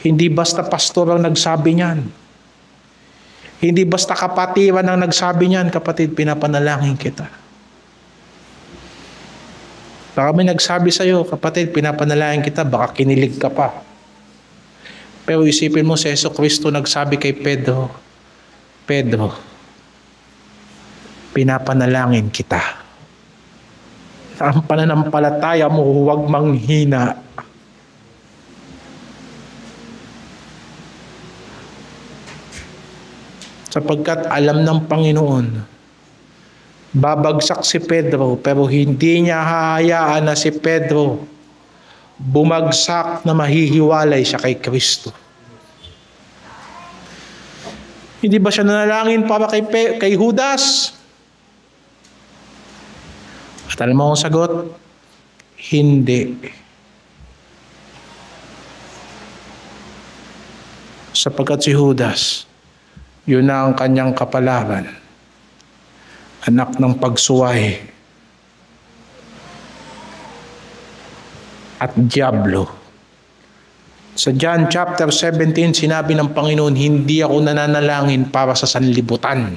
Hindi basta pastor ang nagsabi niyan. Hindi basta kapatiran ang nagsabi niyan, kapatid, pinapanalangin kita. Baka may nagsabi sa'yo, kapatid, pinapanalangin kita, baka kinilig ka pa. Pero isipin mo, si Jesucristo nagsabi kay Pedro, Pedro, pinapanalangin kita. Ang pananampalataya mo, huwag manghina. Sapagkat alam ng Panginoon, babagsak si Pedro, pero hindi niya hahayaan na si Pedro bumagsak na mahihiwalay siya kay Kristo. Hindi ba siya nanalangin para kay Judas? At alam mo ang sagot? Hindi. Sapagkat si Judas, yun na ang kanyang kapalaran. Anak ng pagsuway at diablo. Sa John chapter 17, sinabi ng Panginoon, hindi ako nananalangin para sa sanlibutan.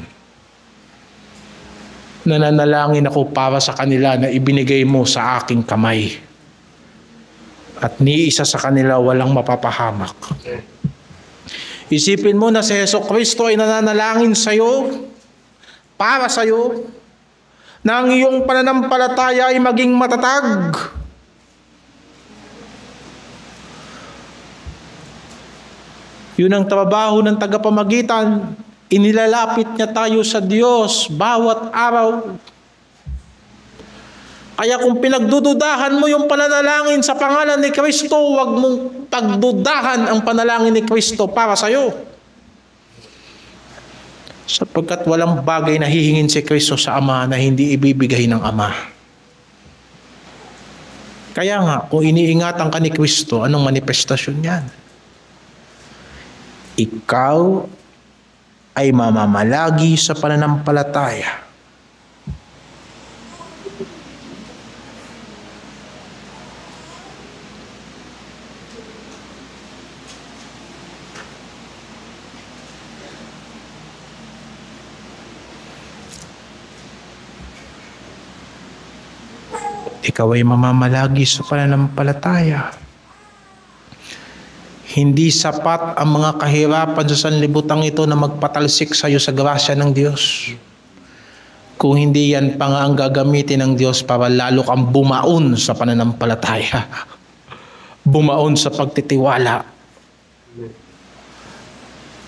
Nananalangin ako para sa kanila na ibinigay mo sa aking kamay. At ni isa sa kanila walang mapapahamak. Isipin mo na si Jesucristo ay nananalangin sa iyo, para sa iyo, na ang iyong pananampalataya ay maging matatag. Yun ang trabaho ng tagapamagitan. Inilalapit niya tayo sa Diyos bawat araw. Kaya kung pinagdududahan mo yung pananalangin sa pangalan ni Kristo, huwag mong pagdudahan ang panalangin ni Kristo para sa iyo. Sapagkat walang bagay na hihingin si Kristo sa Ama na hindi ibibigay ng Ama. Kaya nga, kung iniingatan ka ni Kristo, anong manifestasyon yan? Ikaw ay mamamalagi sa pananampalataya. ikaw ay mamamalagi sa pananampalataya. Hindi sapat ang mga kahirapan sa sanlibutan ito na magpatalsik sa iyo sa grasya ng Diyos. Kung hindi yan pa nga ang gagamitin ng Diyos para lalo kang bumaon sa pananampalataya. Bumaon sa pagtitiwala.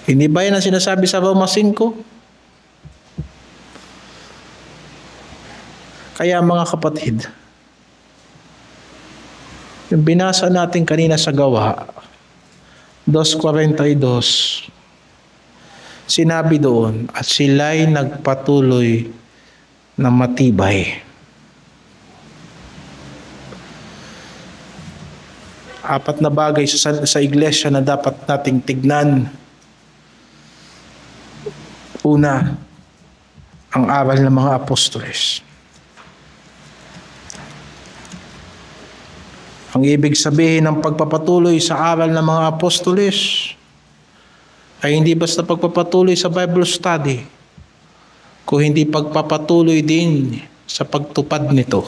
Hindi ba yan ang sinasabi sa Roma 5? Kaya mga kapatid, yung binasa natin kanina sa Gawa, 2:42, sinabi doon, at sila'y nagpatuloy na matibay. Apat na bagay sa iglesia na dapat nating tignan. Una, ang aral ng mga apostoles. Ang ibig sabihin ng pagpapatuloy sa aral ng mga apostoles ay hindi basta pagpapatuloy sa Bible study, kung hindi pagpapatuloy din sa pagtupad nito.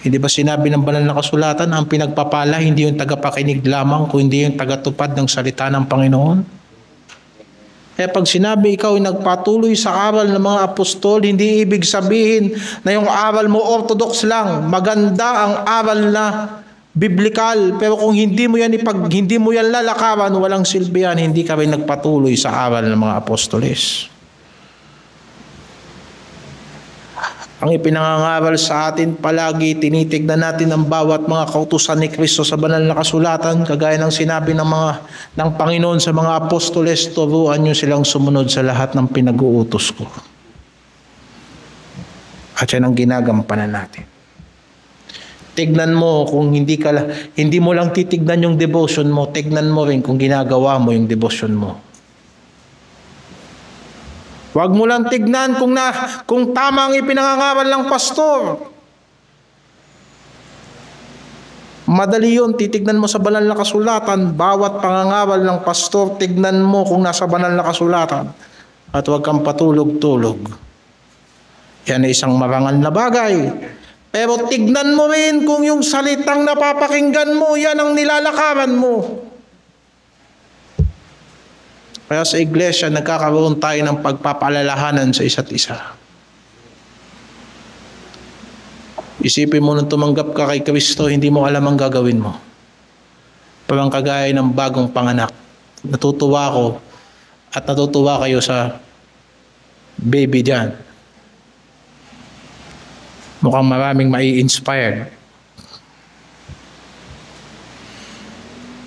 Hindi ba sinabi ng banal na kasulatan, ang pinagpapala hindi yung tagapakinig lamang, kundi yung tagatupad ng salita ng Panginoon? Kaya pag sinabi ikaw ay nagpatuloy sa aral ng mga apostol, hindi ibig sabihin na yung aral mo orthodox lang. Maganda ang aral na biblikal, pero kung hindi mo yan lalakaran, walang silbi yan, hindi ka rin nagpatuloy sa aral ng mga apostoles. Ang ipinangangaral sa atin palagi, tinitignan natin ang bawat mga kautusan ni Kristo sa banal na kasulatan, kagaya ng sinabi ng Panginoon sa mga apostoles, turuan niyo silang sumunod sa lahat ng pinag-uutos ko. At yan ang ginagampanan natin. Tignan mo kung hindi mo lang titignan yung devotion mo, tignan mo rin kung ginagawa mo yung devotion mo. Huwag mo lang tignan kung tama ang ipinangangaral ng pastor. Madali yun, titignan mo sa banal na kasulatan. Bawat pangangaral ng pastor, tignan mo kung nasa banal na kasulatan. At huwag kang patulog-tulog. Yan ay isang marangal na bagay. Pero tignan mo rin kung yung salitang napapakinggan mo, yan ang nilalakaran mo. Kaya sa iglesia, nagkakaroon tayo ng pagpapaalalahanan sa isa't isa. Isipin mo nung tumanggap ka kay Kristo, hindi mo alam ang gagawin mo. Parang kagaya ng bagong panganak. Natutuwa ko at natutuwa kayo sa baby dyan. Mukhang maraming mai-inspired.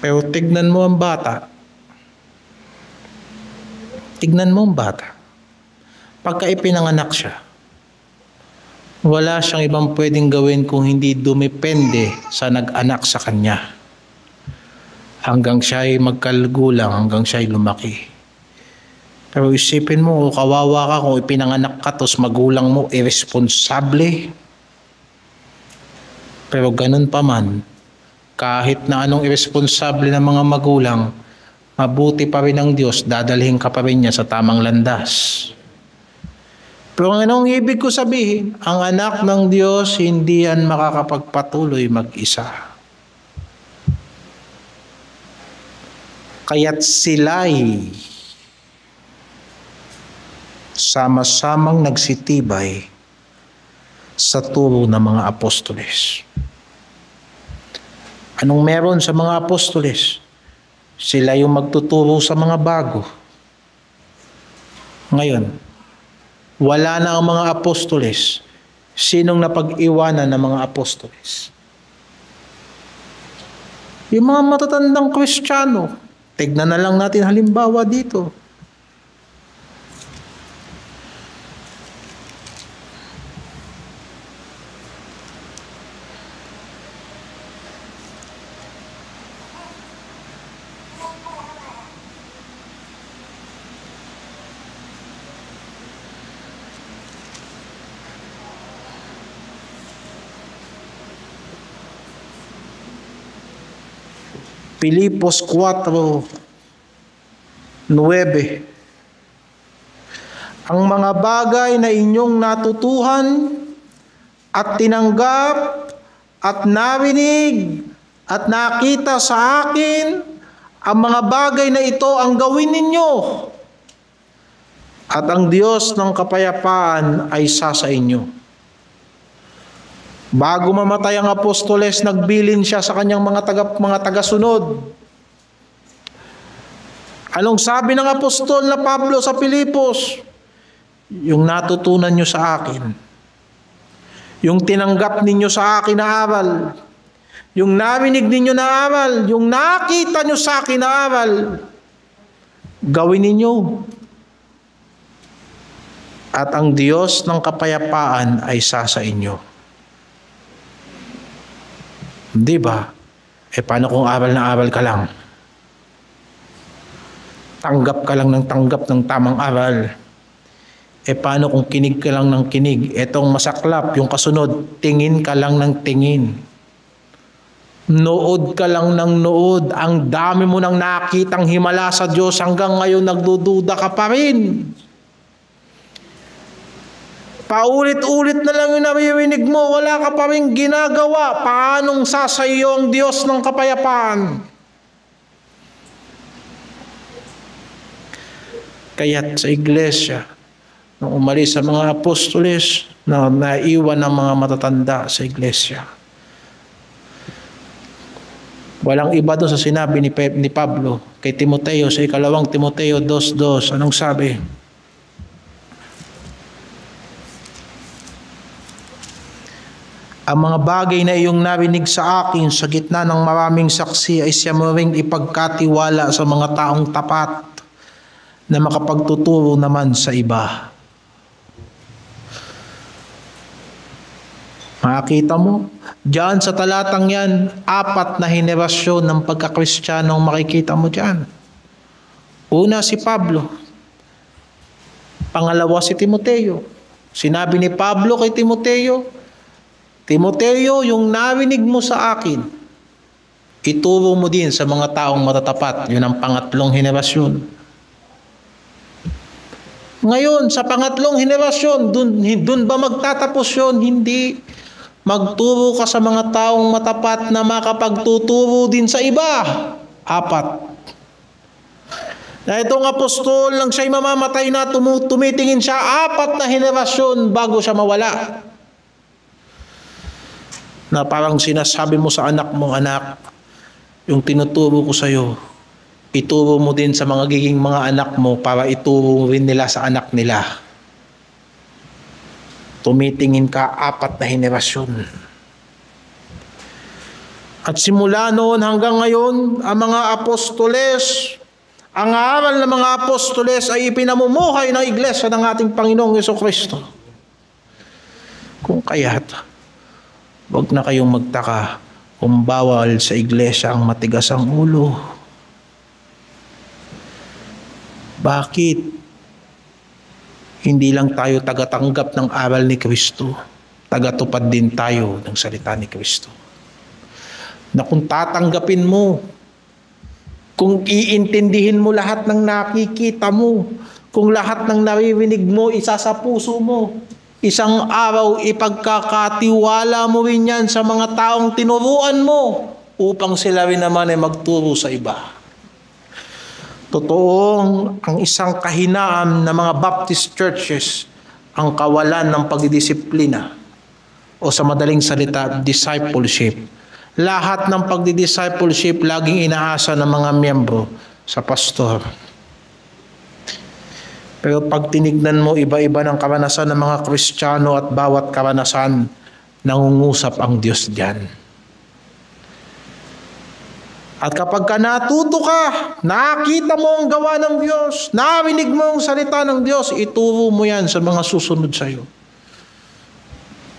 Pero tignan mo ang bata. Tignan mo ang bata. Pagka ipinanganak siya, wala siyang ibang pwedeng gawin kung hindi dumepende sa nag-anak sa kanya. Hanggang siya ay magkagulang, hanggang siya ay lumaki. Pero isipin mo, kawawa ka kung ipinanganak ka tapos magulang mo irresponsable. Pero ganun pa man, kahit na anong irresponsable ng mga magulang, mabuti pa rin ang Diyos, dadalhin ka pa rin niya sa tamang landas. Pero anong ibig ko sabihin? Ang anak ng Diyos, hindi yan makakapagpatuloy mag-isa. Kaya't sila'y sama-samang nagsitibay sa turo ng mga apostoles. Anong meron sa mga apostoles? Sila yung magtuturo sa mga bago. Ngayon, wala na ang mga apostoles. Sinong napag-iwanan ng mga apostoles? Yung mga matatandang Kristiyano. Tignan na lang natin halimbawa dito. Filipos 4:9. Ang mga bagay na inyong natutuhan at tinanggap at narinig at nakita sa akin, ang mga bagay na ito ang gawin ninyo. At ang Diyos ng kapayapaan ay sa inyo. Bago mamatay ang apostoles, nagbilin siya sa kanyang mga tagasunod. Anong sabi ng apostol na Pablo sa Pilipos? Yung natutunan nyo sa akin, yung tinanggap ninyo sa akin na aral, yung narinig ninyo na aral, yung nakita nyo sa akin na aral, gawin ninyo. At ang Diyos ng kapayapaan ay sa inyo. Di ba? Paano kung aral na aral ka lang? Tanggap ka lang ng tanggap ng tamang aral. Paano kung kinig ka lang ng kinig? Etong masaklap, yung kasunod, tingin ka lang ng tingin. Nood ka lang ng nood. Ang dami mo nang nakitang himala sa Diyos, hanggang ngayon nagdududa ka pa rin. Paulit-ulit na lang yung naririnig mo, wala ka pa rin ginagawa. Paanong sasayo ang Diyos ng kapayapaan? Kaya't sa iglesia, nung umalis sa mga apostoles, na naiwan ng mga matatanda sa iglesia, walang iba doon sa sinabi ni Pablo kay Timoteo sa ikalawang Timoteo 2:2. Anong sabi? Ang mga bagay na iyong narinig sa akin sa gitna ng maraming saksi ay siya mo ring ipagkatiwala sa mga taong tapat na makapagtuturo naman sa iba. Makikita mo, diyan sa talatang yan, 4 na henerasyon ng pagkakristiyanong makikita mo diyan. Una si Pablo. Pangalawa si Timoteo. Sinabi ni Pablo kay Timoteo, Timoteo, yung narinig mo sa akin, ituro mo din sa mga taong matatapat. Yun ang pangatlong henerasyon. Ngayon, sa pangatlong henerasyon, dun ba magtatapos yun? Hindi. Magturo ka sa mga taong matapat na makapagtuturo din sa iba. 4. Na itong apostol, lang siya'y mamamatay na, tumitingin siya 4 na henerasyon bago siya mawala. Na parang sinasabi mo sa anak mo, anak, yung tinuturo ko sa iyo, ituro mo din sa mga giging mga anak mo para ituro rin nila sa anak nila. Tumitingin ka 4 na henerasyon. At simula noon hanggang ngayon, ang mga apostoles, ang aral ng mga apostoles ay ipinamumuhay ng iglesia ng ating Panginoong Jesucristo. Kung kaya't, huwag na kayong magtaka kung bawal sa iglesia ang matigas ang ulo. Bakit? Hindi lang tayo tagatanggap ng aral ni Kristo, tagatupad din tayo ng salita ni Kristo. Na kung tatanggapin mo, kung iintindihin mo lahat ng nakikita mo, kung lahat ng naririnig mo, isa sa puso mo, isang araw ipagkakatiwala mo rin yan sa mga taong tinuruan mo upang sila rin naman ay magturo sa iba. Totoong ang isang kahinaan ng mga Baptist churches ang kawalan ng pagdidisiplina o sa madaling salita, discipleship. Lahat ng pagdidiscipleship laging inaasa ng mga miyembro sa pastor. Pero pag tinignan mo, iba-iba ng karanasan ng mga Kristiyano at bawat karanasan, nangungusap ang Diyos diyan. At kapag ka natuto ka, nakita mo ang gawa ng Diyos, narinig mo ang salita ng Diyos, ituro mo yan sa mga susunod sa iyo.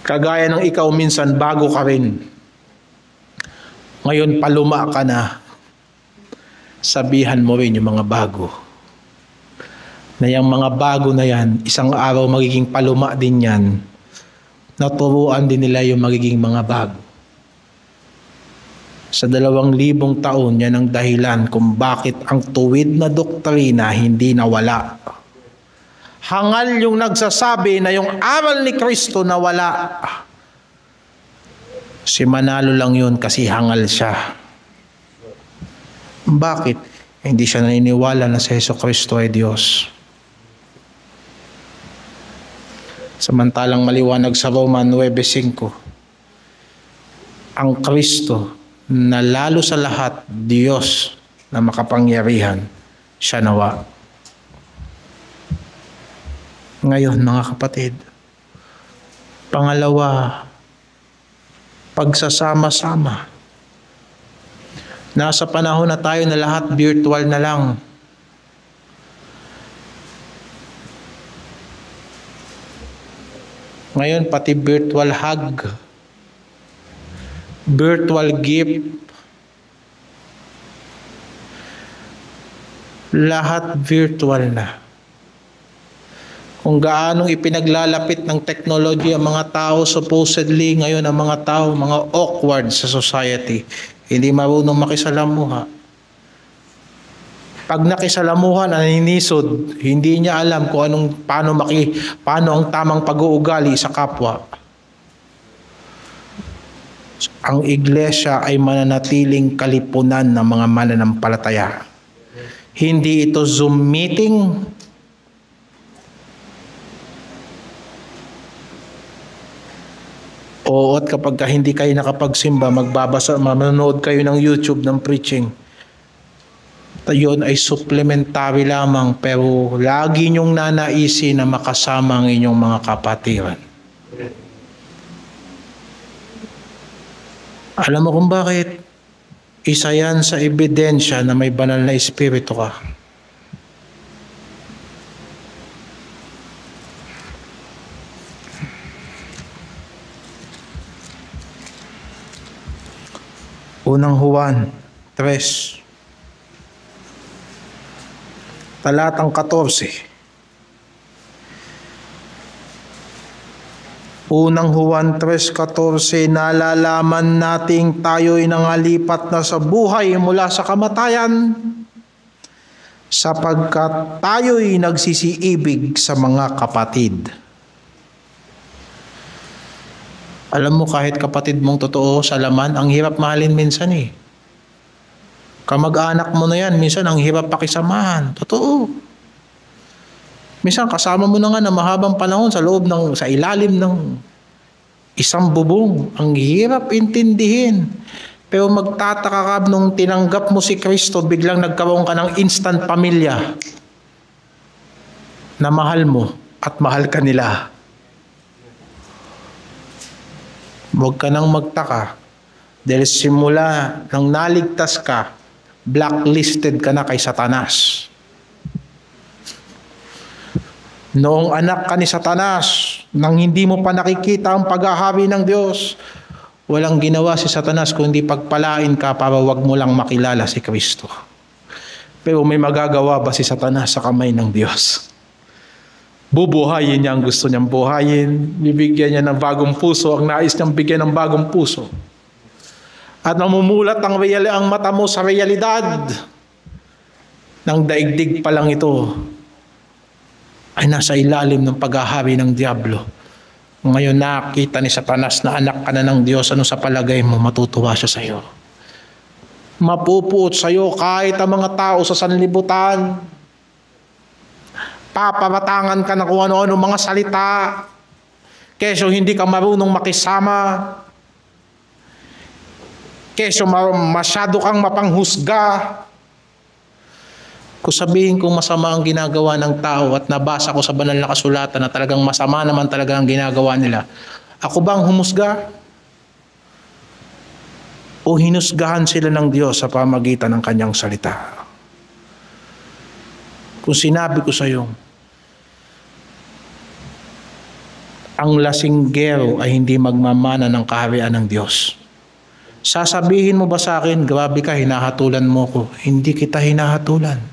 Kagaya ng ikaw minsan, bago ka rin. Ngayon paluma ka na, sabihan mo rin yung mga bago. Na yung mga bago na yan, isang araw magiging paluma din yan, naturuan din nila yung magiging mga bago. Sa 2,000 taon, yan ang dahilan kung bakit ang tuwid na doktrina hindi nawala. Hangal yung nagsasabi na yung aral ni Kristo nawala. Si Manalo lang yun kasi hangal siya. Bakit? Hindi siya naniniwala na si Jesucristo ay Diyos. Samantalang maliwanag sa Roman 9:5, ang Kristo na lalo sa lahat Diyos na makapangyarihan, siya nawa. Ngayon mga kapatid, pangalawa, pagsasama-sama. Nasa panahon na tayo na lahat virtual na lang. Ngayon pati virtual hug, virtual gift, lahat virtual na. Kung gaanong ipinaglalapit ng technology ang mga tao, supposedly ngayon ang mga tao, mga awkward sa society, hindi marunong makisalamuha. Pag nakisalamuhan, naninisod, hindi niya alam kung paano ang tamang pag-uugali sa kapwa. Ang iglesia ay mananatiling kalipunan ng mga mananampalataya. Hindi ito Zoom meeting. Oo, at kapag hindi kayo nakapagsimba, manonood kayo ng YouTube ng preaching. Yun ay supplementary lamang, pero lagi niyong nanaisin na makasama ang inyong mga kapatiran. Alam mo kung bakit? Isa yan sa ebidensya na may banal na espiritu ka. Unang Juan 3, talatang 14. Unang Juan 3:14, nalalaman nating tayo'y nangalipat na sa buhay mula sa kamatayan sapagkat tayo'y nagsisiibig sa mga kapatid. Alam mo, kahit kapatid mong totoo sa laman, ang hirap mahalin minsan eh. Kamag-anak mo na yan, minsan ang hirap pakisamahan. Totoo. Minsan kasama mo na nga na mahabang panahon sa ilalim ng isang bubong. Ang hirap intindihin. Pero magtataka ka nung tinanggap mo si Kristo, biglang nagkaroon ka ng instant pamilya na mahal mo at mahal ka nila. Huwag ka nang magtaka dahil simula nang naligtas ka, blacklisted ka na kay Satanas. Noong anak ka ni Satanas, nang hindi mo pa nakikita ang paghahari ng Diyos, walang ginawa si Satanas kundi pagpalain ka para wag mo lang makilala si Kristo. Pero may magagawa ba si Satanas sa kamay ng Diyos? Bubuhayin niya ang gusto niyang buhayin, bibigyan niya ng bagong puso, ang nais niyang bigyan ng bagong puso. At namumulat ang mata mo sa realidad ng daigdig pa lang ito ay nasa ilalim ng paghahari ng Diablo. Ngayon nakita ni Satanas na anak ka na ng Diyos, ano sa palagay mo? Matutuwa siya sa iyo. Mapupuot sa iyo kahit ang mga tao sa sanlibutan. Paparatangan ka na kung ano-ano mga salita. Keso hindi ka marunong makisama. Keso masyado kang mapanghusga. Kung sabihin kong masama ang ginagawa ng tao at nabasa ko sa banal na kasulatan na talagang masama naman talaga ang ginagawa nila, ako bang humusga? O hinusgahan sila ng Diyos sa pamagitan ng kanyang salita? Kung sinabi ko sa iyo, ang lasinggero ay hindi magmamana ng kaharian ng Diyos, sasabihin mo ba sa akin, grabe ka, hinahatulan mo ko? Hindi kita hinahatulan.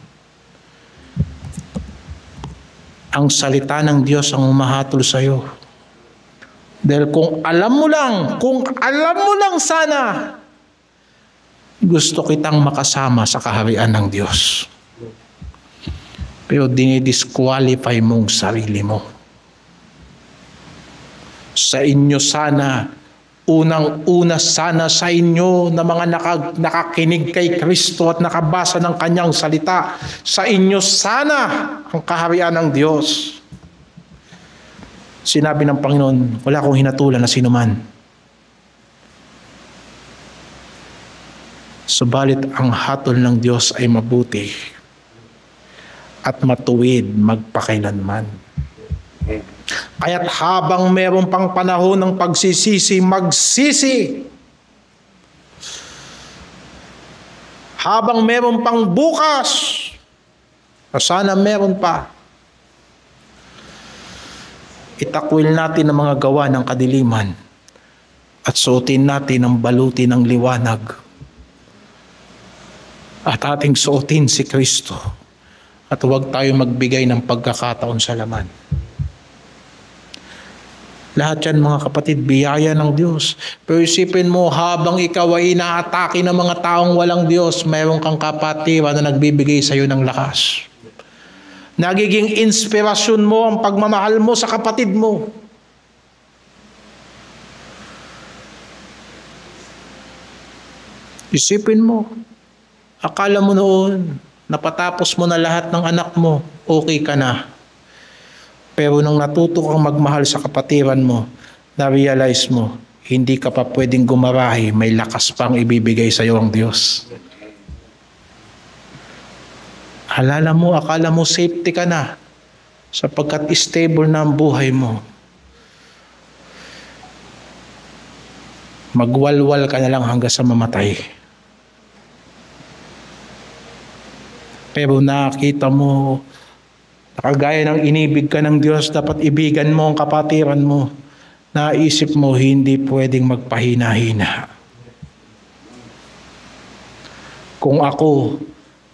Ang salita ng Diyos ang humahatol sa iyo. Dahil kung alam mo lang sana, gusto kitang makasama sa kaharian ng Diyos. Pero dinidisqualify mong sarili mo. Sa inyo sana Unang-una sana sa inyo na mga nakakinig kay Kristo at nakabasa ng kanyang salita, sa inyo sana ang kaharian ng Diyos. Sinabi ng Panginoon, wala akong hinatulan na sinuman. Subalit ang hatol ng Diyos ay mabuti at matuwid magpakailanman. Kaya't habang meron pang panahon ng pagsisisi, magsisi. Habang meron pang bukas, sana meron pa, itakwil natin ang mga gawa ng kadiliman at suotin natin ang baluti ng liwanag at ating suotin si Kristo at huwag tayo magbigay ng pagkakataon sa laman. Lahat yan mga kapatid, biyaya ng Diyos. Pero isipin mo, habang ikaw ay inaatake ng mga taong walang Diyos, mayroon kang kapatiran na nagbibigay sa iyo ng lakas. Nagiging inspirasyon mo ang pagmamahal mo sa kapatid mo. Isipin mo, akala mo noon, napatapos mo na lahat ng anak mo, okay ka na. Pero nung natuto kang magmahal sa kapatiran mo, na-realize mo, hindi ka pa pwedeng gumarahi, may lakas pang ibibigay sa iyo ang Diyos. Akala mo safety ka na, sapagkat stable na ang buhay mo. Magwalwal ka na lang hanggang sa mamatay. Pero nakita mo, nakagaya ng inibig ka ng Diyos, dapat ibigan mo ang kapatiran mo. Naisip mo, hindi pwedeng magpahina-hina. Kung ako,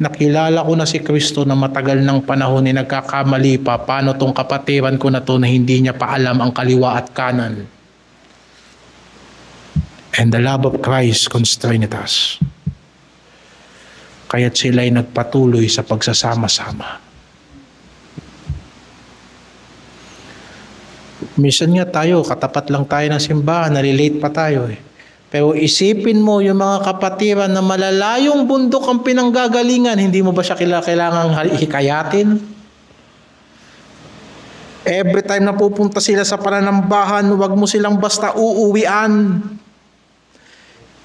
nakilala ko na si Kristo na matagal ng panahon na nagkakamali pa, paano tong kapatiran ko na to na hindi niya pa alam ang kaliwa at kanan? And the love of Christ constrained us. Kaya't sila'y nagpatuloy sa pagsasama-sama. Minsan nga tayo, katapat lang tayo ng simbahan, nalilate pa tayo eh. Pero isipin mo yung mga kapatiran na malalayong bundok ang pinanggagalingan, hindi mo ba siya kailangang hikayatin? Every time na pupunta sila sa pananambahan, huwag mo silang basta uuwian.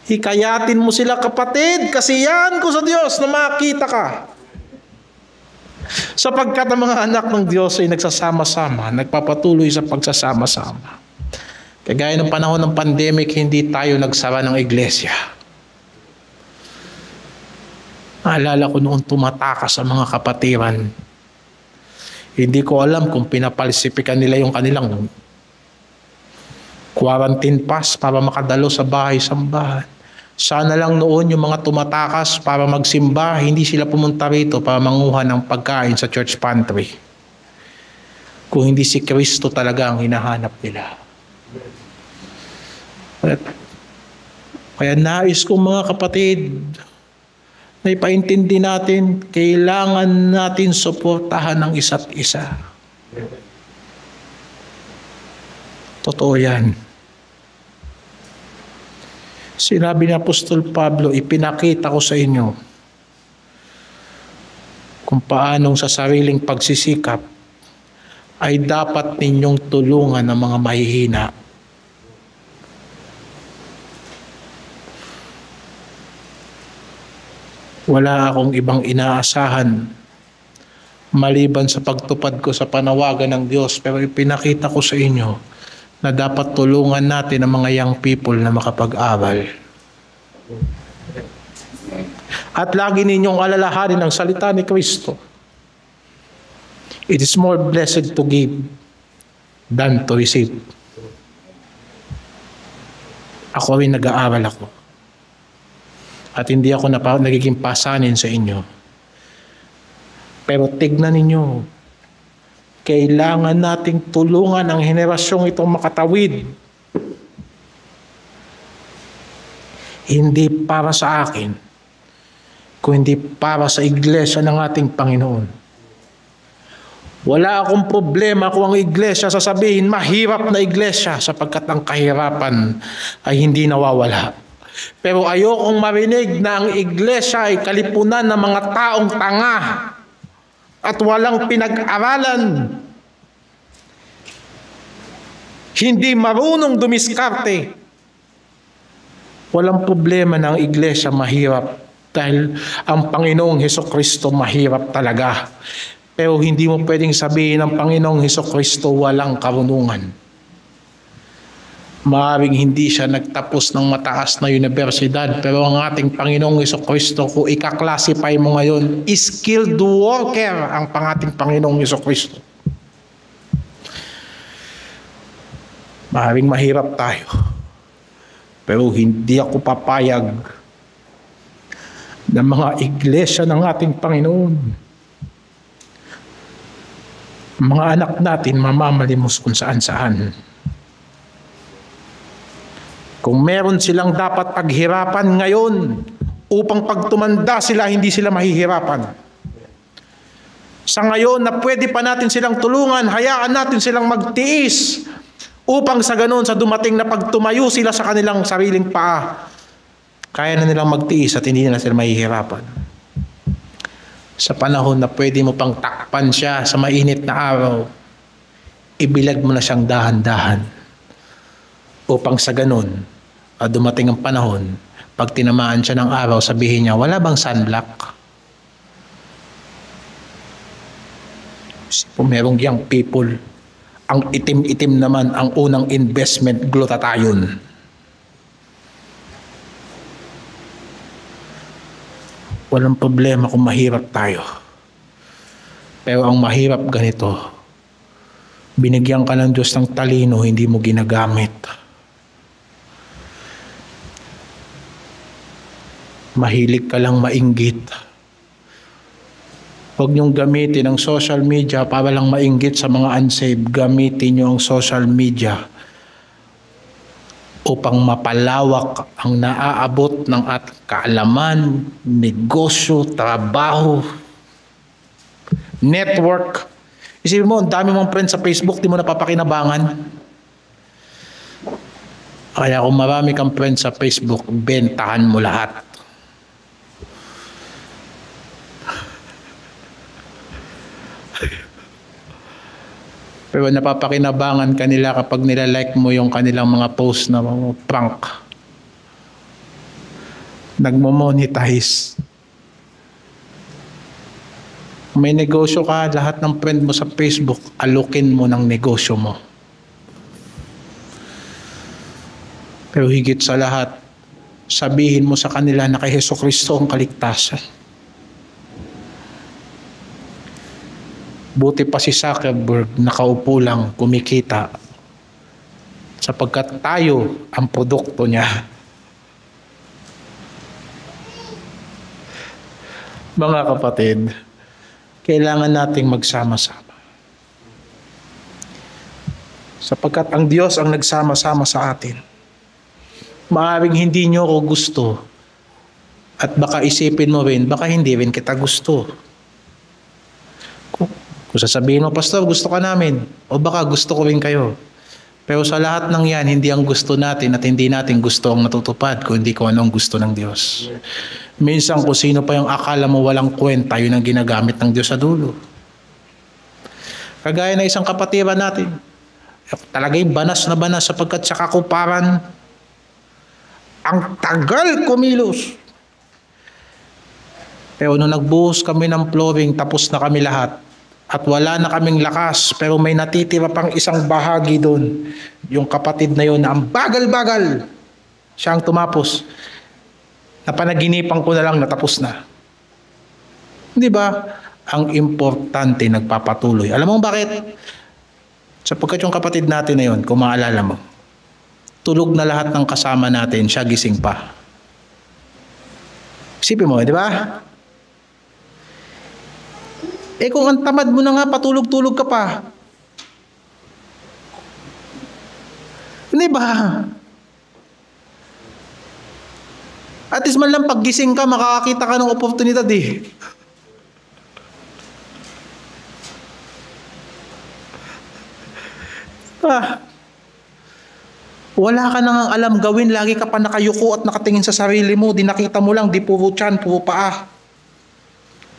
Hikayatin mo sila, kapatid, kasi yan ko sa Diyos na makita ka. Sapagkat ang mga anak ng Diyos ay nagsasama-sama, nagpapatuloy sa pagsasama-sama. Kagaya ng panahon ng pandemic, hindi tayo nagsara ng iglesia. Naalala ko noon tumatakas sa mga kapatiran. Hindi ko alam kung pinapalsipikan nila yung kanilang quarantine pass para makadalo sa bahay-sambahan. Sana lang noon yung mga tumatakas para magsimba, hindi sila pumunta rito para manguha ng pagkain sa church pantry. Kung hindi si Kristo talaga ang hinahanap nila. Kaya nais kong mga kapatid, na ipaintindi natin, kailangan natin suportahan ang isa't isa. Totoo yan. Sinabi ni Apostol Pablo, ipinakita ko sa inyo kung paanong sa sariling pagsisikap ay dapat ninyong tulungan ang mga mahihina. Wala akong ibang inaasahan maliban sa pagtupad ko sa panawagan ng Diyos, pero ipinakita ko sa inyo na dapat tulungan natin ang mga young people na makapag-aral. At lagi ninyong alalahanin ang salita ni Kristo. It is more blessed to give than to receive. Ako rin nag-aaral ako. At hindi ako nagiging pasanin sa inyo. Pero tignan ninyo, kailangan nating tulungan ang henerasyong itong makatawid. Hindi para sa akin, kundi para sa iglesia ng ating Panginoon. Wala akong problema kung ang iglesia sasabihin mahirap na iglesia sapagkat ang kahirapan ay hindi nawawala. Pero ayokong marinig na ang iglesia ay kalipunan ng mga taong tanga at walang pinag-aralan. Hindi marunong dumiskarte. Walang problema na ang iglesia mahirap dahil ang Panginoong Hesukristo mahirap talaga. Pero hindi mo pwedeng sabihin ng Panginoong Hesukristo walang karunungan. Maaaring hindi siya nagtapos ng mataas na universidad, pero ang ating Panginoong Hesukristo, kung ika-classify mo ngayon, skilled worker ang ating Panginoong Hesukristo. Maaaring mahirap tayo, pero hindi ako papayag na mga iglesia ng ating Panginoon, mga anak natin mamamalimos kung saan-saan. Kung meron silang dapat paghirapan ngayon upang pag tumanda sila, hindi sila mahihirapan. Sa ngayon na pwede pa natin silang tulungan, hayaan natin silang magtiis upang sa ganoon, sa dumating na pagtumayo sila sa kanilang sariling paa, kaya na nilang magtiis at hindi na sila mahihirapan. Sa panahon na pwede mo pang takpan siya sa mainit na araw, ibilag mo na siyang dahan-dahan upang sa ganoon, dumating ang panahon, pag tinamaan siya ng araw, sabihin niya, wala bang sunblock? Kung merong young people, ang itim-itim naman ang unang investment, glutathione. Walang problema kung mahirap tayo. Pero ang mahirap ganito, binigyan ka ng Diyos ng talino, hindi mo ginagamit. Mahilig ka lang mainggit. Huwag niyong gamitin ang social media para lang mainggit sa mga unsaved. Gamitin niyo ang social media upang mapalawak ang naaabot ng ating kaalaman, negosyo, trabaho, network. Isipin mo, ang dami mong friends sa Facebook, di mo napapakinabangan. Kaya kung marami kang friends sa Facebook, bentahan mo lahat. Pero napapakinabangan kanila kapag nilalike mo yung kanilang mga post na mga prank. Nagmo-monetize. May negosyo ka, lahat ng friend mo sa Facebook, alukin mo ng negosyo mo. Pero higit sa lahat, sabihin mo sa kanila na kay Hesukristo ang kaligtasan. Buti pa si Zuckerberg nakaupo lang kumikita sapagkat tayo ang produkto niya. Mga kapatid, kailangan nating magsama-sama. Sapagkat ang Diyos ang nagsama-sama sa atin. Maaaring hindi nyo ako gusto at baka isipin mo rin, baka hindi rin kita gusto. Kung sasabihin mo, Pastor, gusto ka namin, o baka gusto ko rin kayo. Pero sa lahat ng yan, hindi ang gusto natin at hindi natin gusto ang natutupad, kundi kung anong gusto ng Diyos. Minsan kung sino pa yung akala mo walang kwenta, yun ang ginagamit ng Diyos sa dulo. Kagaya na isang kapatiran natin, talagay banas na banas sapagkat sa kakuparan, ang tagal kumilos. Pero nung nagbuhos kami ng flooring, tapos na kami lahat. At wala na kaming lakas, pero may natitira pang isang bahagi doon. Yung kapatid na yun na ang bagal-bagal, siya ang tumapos. Napanaginipan ko na lang, natapos na. Di ba? Ang importante, nagpapatuloy. Alam mo bakit? Sapagkat yung kapatid natin na yun, kung maalala mo, tulog na lahat ng kasama natin, siya gising pa. Isipin mo, di ba? Kung ang tamad mo na nga, patulog-tulog ka pa. Hindi ba? At least man lang paggising ka, makakakita ka ng oportunidad eh. Ah, wala ka nang alam gawin, lagi ka pa nakayuko at nakatingin sa sarili mo, di nakita mo lang, di puro tiyan, puro paa,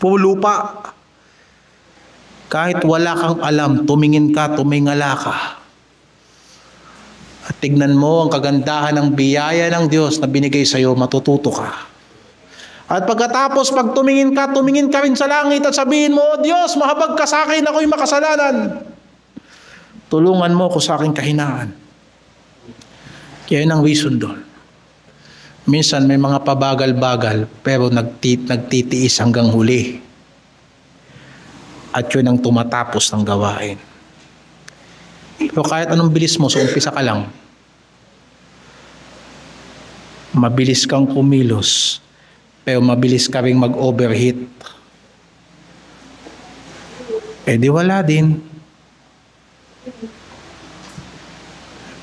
puro lupa. Kahit wala kang alam, tumingin ka, tumingala ka. At tignan mo ang kagandahan ng biyaya ng Diyos na binigay sa iyo, matututo ka. At pagkatapos, pag tumingin ka rin sa langit at sabihin mo, "O Diyos, mahabag ka sa akin, ako'y makasalanan. Tulungan mo ako sa aking kahinaan." Kaya yun ang reason doon. Minsan may mga pabagal-bagal, pero nagtitiis hanggang huli. At yun ang tumatapos ng gawain. Pero kahit anong bilis mo, so umpisa ka lang. Mabilis kang kumilos, pero mabilis ka rin mag-overheat. Di wala din.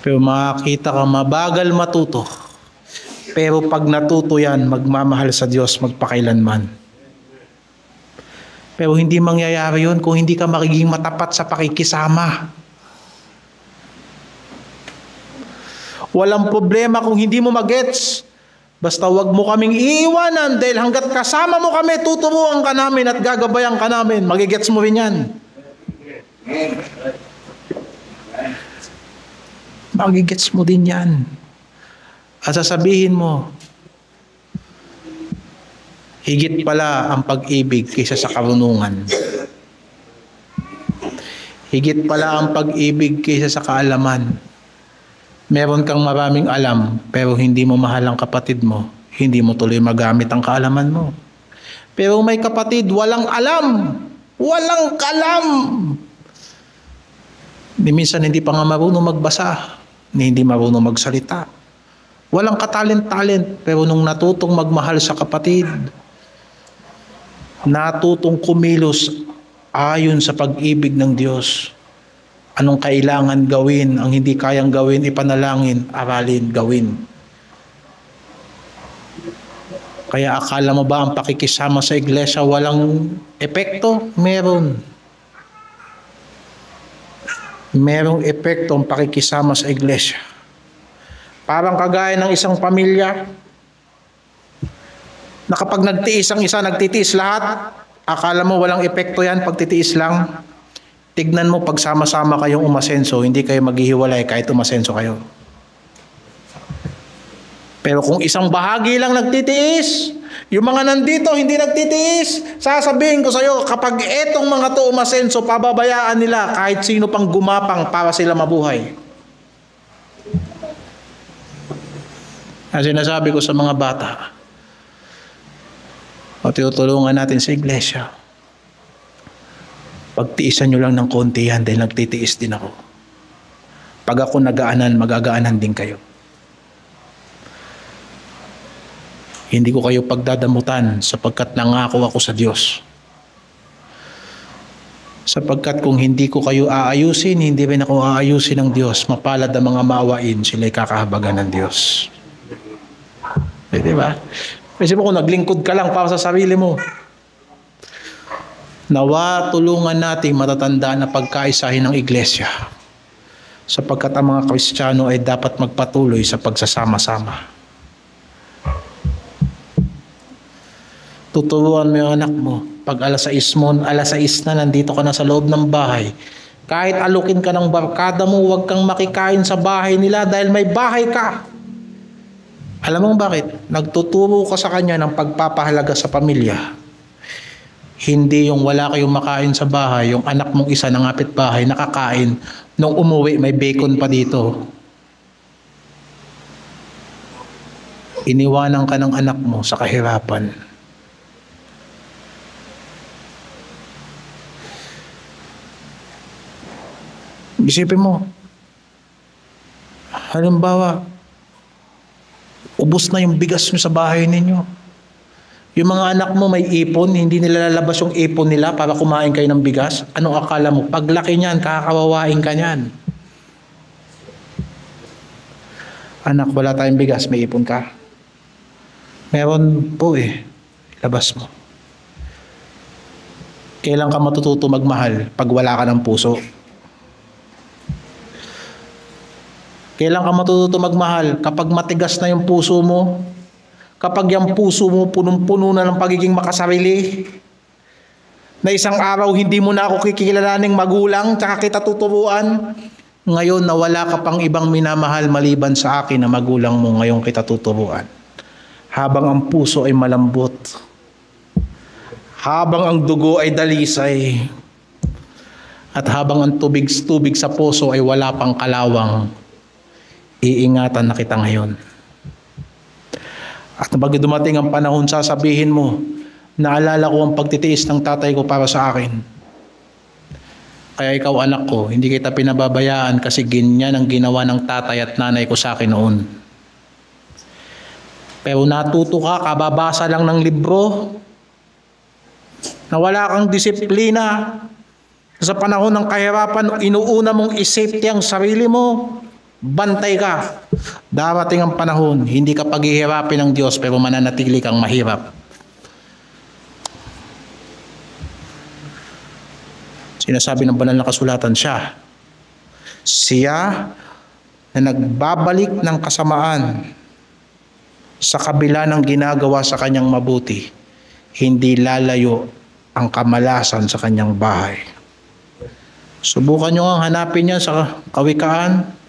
Pero makakita ka, mabagal matuto. Pero pag natuto yan, magmamahal sa Diyos magpakailanman. Pero hindi mangyayari yun kung hindi ka magiging matapat sa pakikisama. Walang problema kung hindi mo magets. Basta wag mo kaming iiwanan dahil hanggat kasama mo kami, tuturuan ka namin at gagabayan ka namin. Magigets mo rin yan. Magigets mo din yan. At sasabihin mo, higit pala ang pag-ibig kaysa sa karunungan. Higit pala ang pag-ibig kaysa sa kaalaman. Meron kang maraming alam, pero hindi mo mahal ang kapatid mo. Hindi mo tuloy magamit ang kaalaman mo. Pero may kapatid, walang alam. Walang kalam. Minsan hindi pa nga marunong magbasa, hindi marunong magsalita. Walang katalent-talent, pero nung natutong magmahal sa kapatid, natutong kumilos ayon sa pag-ibig ng Diyos. Anong kailangan gawin, ang hindi kayang gawin, ipanalangin, aralin, gawin. Kaya akala mo ba ang pakikisama sa iglesia walang epekto? Meron. Merong epekto ang pakikisama sa iglesia. Parang kagaya ng isang pamilya na kapag nagtiis ang isa, nagtitiis lahat. Akala mo walang epekto yan, pagtitiis lang. Tignan mo, pag sama-sama kayong umasenso, hindi kayo maghihiwalay kahit umasenso kayo. Pero kung isang bahagi lang nagtitiis, yung mga nandito hindi nagtitiis, sasabihin ko sa iyo, kapag etong mga to umasenso, pababayaan nila kahit sino pang gumapang para sila mabuhay. Ang sinasabi ko sa mga bata, o tinutulungan natin sa iglesia, pagtiisan nyo lang ng konti yan dahil nagtitiis din ako. Pag ako nagaanan, magagaanan din kayo. Hindi ko kayo pagdadamutan sapagkat nangako ako sa Diyos. Sapagkat kung hindi ko kayo aayusin, hindi rin ako aayusin ng Diyos. Mapalad ang mga maawain, sila'y kakahabagan ng Diyos. Diba? Kasi mo kung naglingkod ka lang para sa sarili mo. Nawa tulungan natin matatandaan na pagkaisahin ng iglesia. Sapagkat ang mga Kristiyano ay dapat magpatuloy sa pagsasama-sama. Tuturuan mo yung anak mo. Pag alas 6 mo, alas 6 na nandito ka na sa loob ng bahay. Kahit alukin ka ng barkada mo, huwag kang makikain sa bahay nila dahil may bahay ka. Alam mo bakit? Nagtuturo ka sa kanya ng pagpapahalaga sa pamilya. Hindi yung wala kayong makain sa bahay, yung anak mong isa ng kapitbahay nakakain, nung umuwi may bacon pa dito. Iniwanan ka ng anak mo sa kahirapan. Isipin mo, halimbawa, ubos na yung bigas nyo sa bahay ninyo. Yung mga anak mo may ipon, hindi nila lalabas yung ipon nila para kumain kayo ng bigas. Anong akala mo? Paglaki niyan, kakawawain ka niyan. Anak, wala tayong bigas, may ipon ka. Meron po labas mo. Kailan ka matututo magmahal pag wala ka ng puso? Kailan ka matututo magmahal? Kapag matigas na yung puso mo, kapag yung puso mo punong-puno na ng pagiging makasarili, na isang araw hindi mo na ako kikilalaning magulang, tsaka kita tuturuan. Ngayon na wala ka pang ibang minamahal maliban sa akin na magulang mo, ngayon kita tuturuan. Habang ang puso ay malambot, habang ang dugo ay dalisay, at habang ang tubig sa puso ay wala pang kalawang, iingatan na kita ngayon. At pag dumating ang panahon, sasabihin mo, naalala ko ang pagtitiis ng tatay ko para sa akin. Kaya ikaw anak ko, hindi kita pinababayaan kasi ganyan ang ginawa ng tatay at nanay ko sa akin noon. Pero natuto ka, kababasa lang ng libro, na wala kang disiplina. Sa panahon ng kahirapan, inuuna mong i-safety ang sarili mo. Bantay ka. Darating ang panahon, hindi ka paghihirapin ng Diyos pero mananatili kang mahirap. Sinasabi ng banal na kasulatan, siya na nagbabalik ng kasamaan sa kabila ng ginagawa sa kanyang mabuti, hindi lalayo ang kamalasan sa kanyang bahay. Subukan nyo ang hanapin niya sa Kawikaan,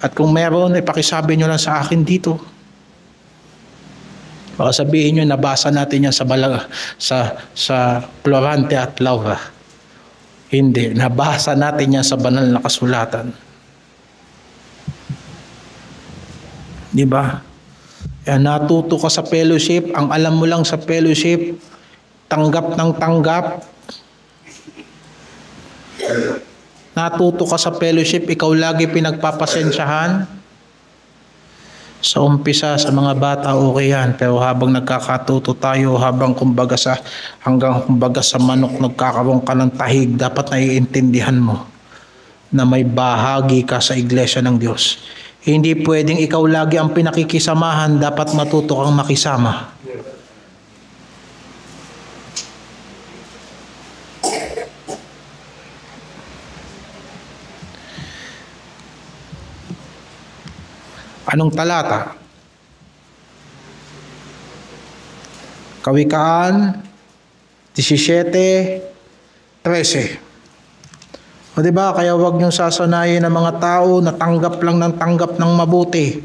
at kung meron, ipakisabi nyo lang sa akin dito. Baka sabihin nyo, nabasa natin yan sa Florante at Laura. Hindi, nabasa natin yan sa banal na kasulatan. Di ba? Kaya natuto ka sa fellowship, ang alam mo lang sa fellowship, tanggap ng tanggap. Natuto ka sa fellowship, ikaw lagi pinagpapasensyahan. Sa umpisa, sa mga bata, okay yan. Pero habang nagkakatuto tayo, hanggang kumbaga sa manok nagkakaroon ka ng tahig, dapat naiintindihan mo na may bahagi ka sa iglesia ng Diyos. Hindi pwedeng ikaw lagi ang pinakikisamahan, dapat matuto kang makisama. Anong talata? Kawikaan 17:13. O diba, kaya wag niyong sasanayin ng mga tao na tanggap lang ng tanggap ng mabuti.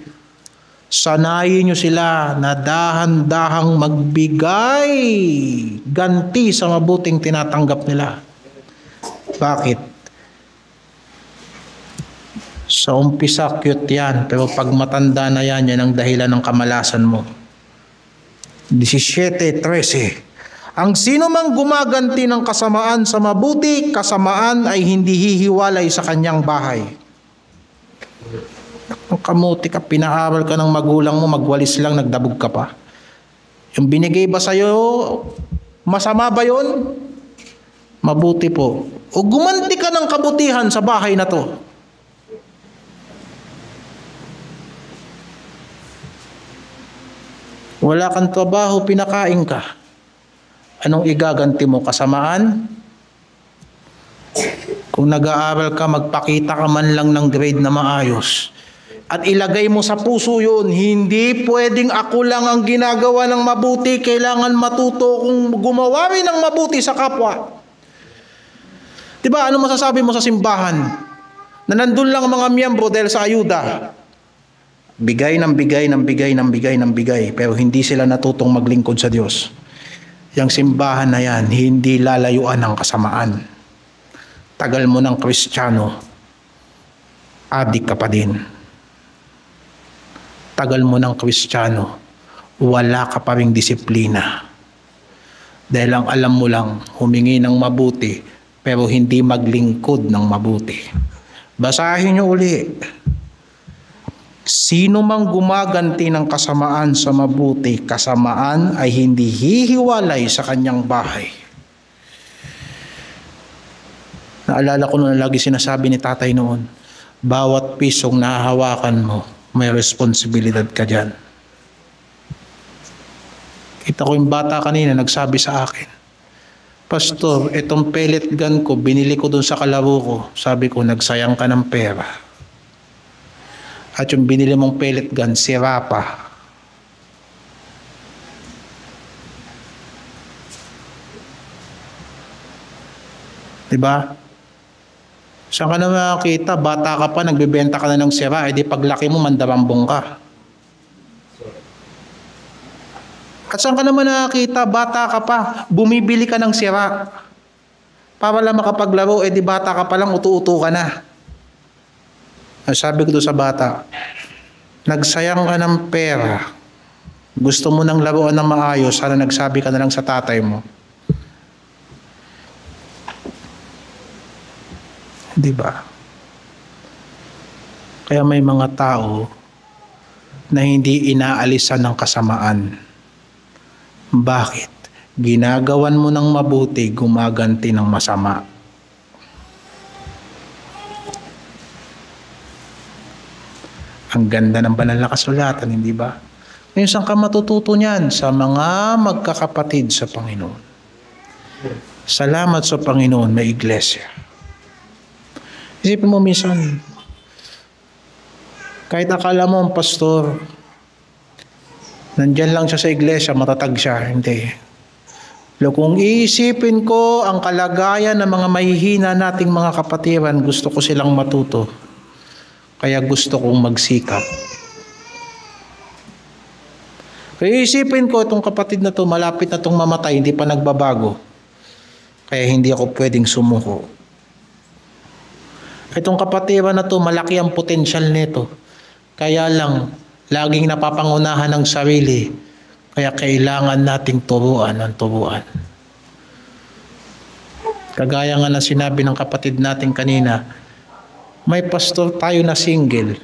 Sanayin niyo sila na dahan-dahang magbigay ganti sa mabuting tinatanggap nila. Bakit? Sa umpisa, cute yan. Pero pag matanda na yan, yan ang dahilan ng kamalasan mo. 17:13. Ang sino mang gumaganti ng kasamaan sa mabuti, kasamaan ay hindi hihiwalay sa kanyang bahay. Ang kamuti ka, pinaaral ka ng magulang mo, magwalis lang, nagdabog ka pa. Yung binigay ba sa'yo, masama ba yun? Mabuti po. O gumanti ka ng kabutihan sa bahay na to. Wala kang trabaho, pinakain ka. Anong igaganti mo? Kasamaan? Kung nag-aaral ka, magpakita ka man lang ng grade na maayos. At ilagay mo sa puso yun, hindi pwedeng ako lang ang ginagawa ng mabuti, kailangan matuto kung gumawa rin ng mabuti sa kapwa. Diba, ano masasabi mo sa simbahan? Na nandun lang ang mga miyembro dahil sa ayuda. Bigay ng bigay ng bigay ng bigay ng bigay, pero hindi sila natutong maglingkod sa Diyos. Yang simbahan na yan, hindi lalayuan ng kasamaan. Tagal mo ng Kristiyano, adik ka pa din. Tagal mo ng Kristiyano, wala ka pa ring disiplina. Dahil ang alam mo lang, humingi ng mabuti, pero hindi maglingkod ng mabuti. Basahin niyo uli. Sino mang gumaganti ng kasamaan sa mabuti, kasamaan ay hindi hihiwalay sa kanyang bahay. Naalala ko na lagi sinasabi ni tatay noon, bawat pisong nahahawakan mo, may responsibilidad ka dyan. Kita ko yung bata kanina, nagsabi sa akin, Pastor, itong pellet gun ko, binili ko dun sa kalaro ko. Sabi ko, nagsayang ka ng pera. At yung binili mong pellet gun, sira pa. Diba? Saan ka na makakita? Bata ka pa, nagbebenta ka na ng sira. Eh di paglaki mo, mandarambong ka. At saan ka naman nakakita? Bata ka pa, bumibili ka ng sira. Para lang makapaglaro, eh di bata ka pa lang, utu-utu ka na. Sabi ko doon sa bata, nagsayang ka ng pera. Gusto mo ng laruan na maayos, sana nagsabi ka na lang sa tatay mo. Di ba? Kaya may mga tao na hindi inaalisan ng kasamaan. Bakit? Ginagawan mo ng mabuti, gumaganti ng masama. Ang ganda ng banal na kasulatan, hindi ba? Ngayon, saan ka matututo niyan? Sa mga magkakapatid sa Panginoon. Salamat sa Panginoon, may iglesia. Isipin mo minsan, kahit akala mo ang pastor, nandyan lang siya sa iglesia, matatag siya. Hindi. Kung iisipin ko ang kalagayan ng mga mahihina nating mga kapatiran, gusto ko silang matuto. Kaya gusto kong magsikap. Kaya isipin ko, itong kapatid na to, malapit na itong mamatay, hindi pa nagbabago. Kaya hindi ako pwedeng sumuko. Itong kapatiran na to, malaki ang potensyal nito. Kaya lang, laging napapangunahan ng sarili. Kaya kailangan nating turuan ang turuan. Kagaya nga na sinabi ng kapatid natin kanina, may pastor tayo na single.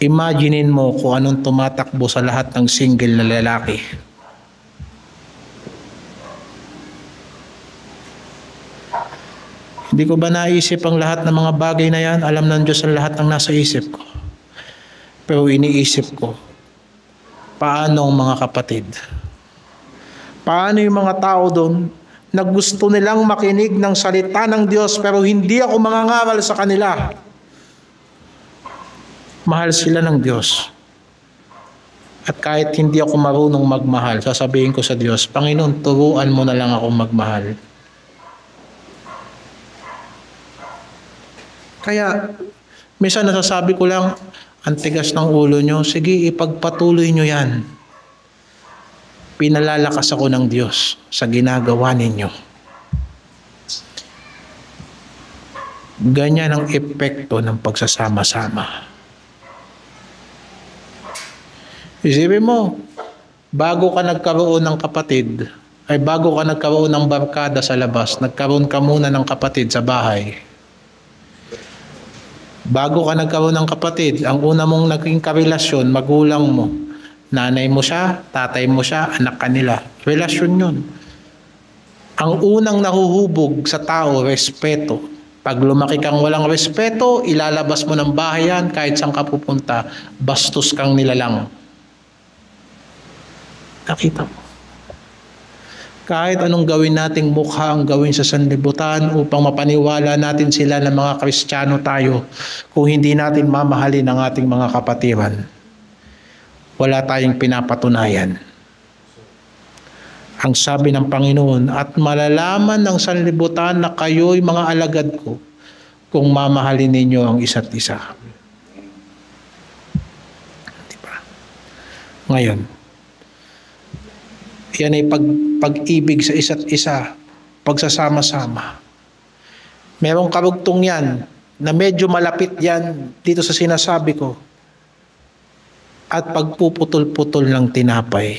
Imaginein mo kung anong tumatakbo sa lahat ng single na lalaki. Hindi ko ba naisip ang lahat ng mga bagay na yan? Alam ng Diyos ang lahat ng nasa isip ko. Pero iniisip ko, paano ang mga kapatid? Paano yung mga tao doon na gusto nilang makinig ng salita ng Diyos pero hindi ako mangangaral sa kanila? Mahal sila ng Diyos. At kahit hindi ako marunong magmahal, sasabihin ko sa Diyos, Panginoon, turuan mo na lang akong magmahal. Kaya, minsan nasasabi ko lang, ang tigas ng ulo nyo, sige, ipagpatuloy nyo yan. Pinalalakas ako ng Diyos sa ginagawa ninyo. Ganyan ang epekto ng pagsasama-sama. Isipin mo, bago ka nagkaroon ng kapatid, ay bago ka nagkaroon ng barkada sa labas, nagkaroon ka muna ng kapatid sa bahay. Bago ka nagkaroon ng kapatid, ang una mong naging karelasyon, magulang mo. Nanay mo siya, tatay mo siya, anak kanila. Relasyon yun. Ang unang nahuhubog sa tao, respeto. Pag lumaki kang walang respeto, ilalabas mo ng bahay yan, kahit saan ka pupunta, bastos kang nilalang. Nakita mo. Kahit anong gawin nating mukha ang gawin sa sanlibutan upang mapaniwala natin sila na mga Kristiyano tayo, kung hindi natin mamahalin ang ating mga kapatiran, wala tayong pinapatunayan. Ang sabi ng Panginoon, at malalaman ng sanlibutan na kayo'y mga alagad ko kung mamahalin ninyo ang isa't isa. Diba? Ngayon, yan ay pag-ibig sa isa't isa, pagsasama-sama. Merong karugtong yan na medyo malapit yan dito sa sinasabi ko. At pagpuputol-putol ng tinapay.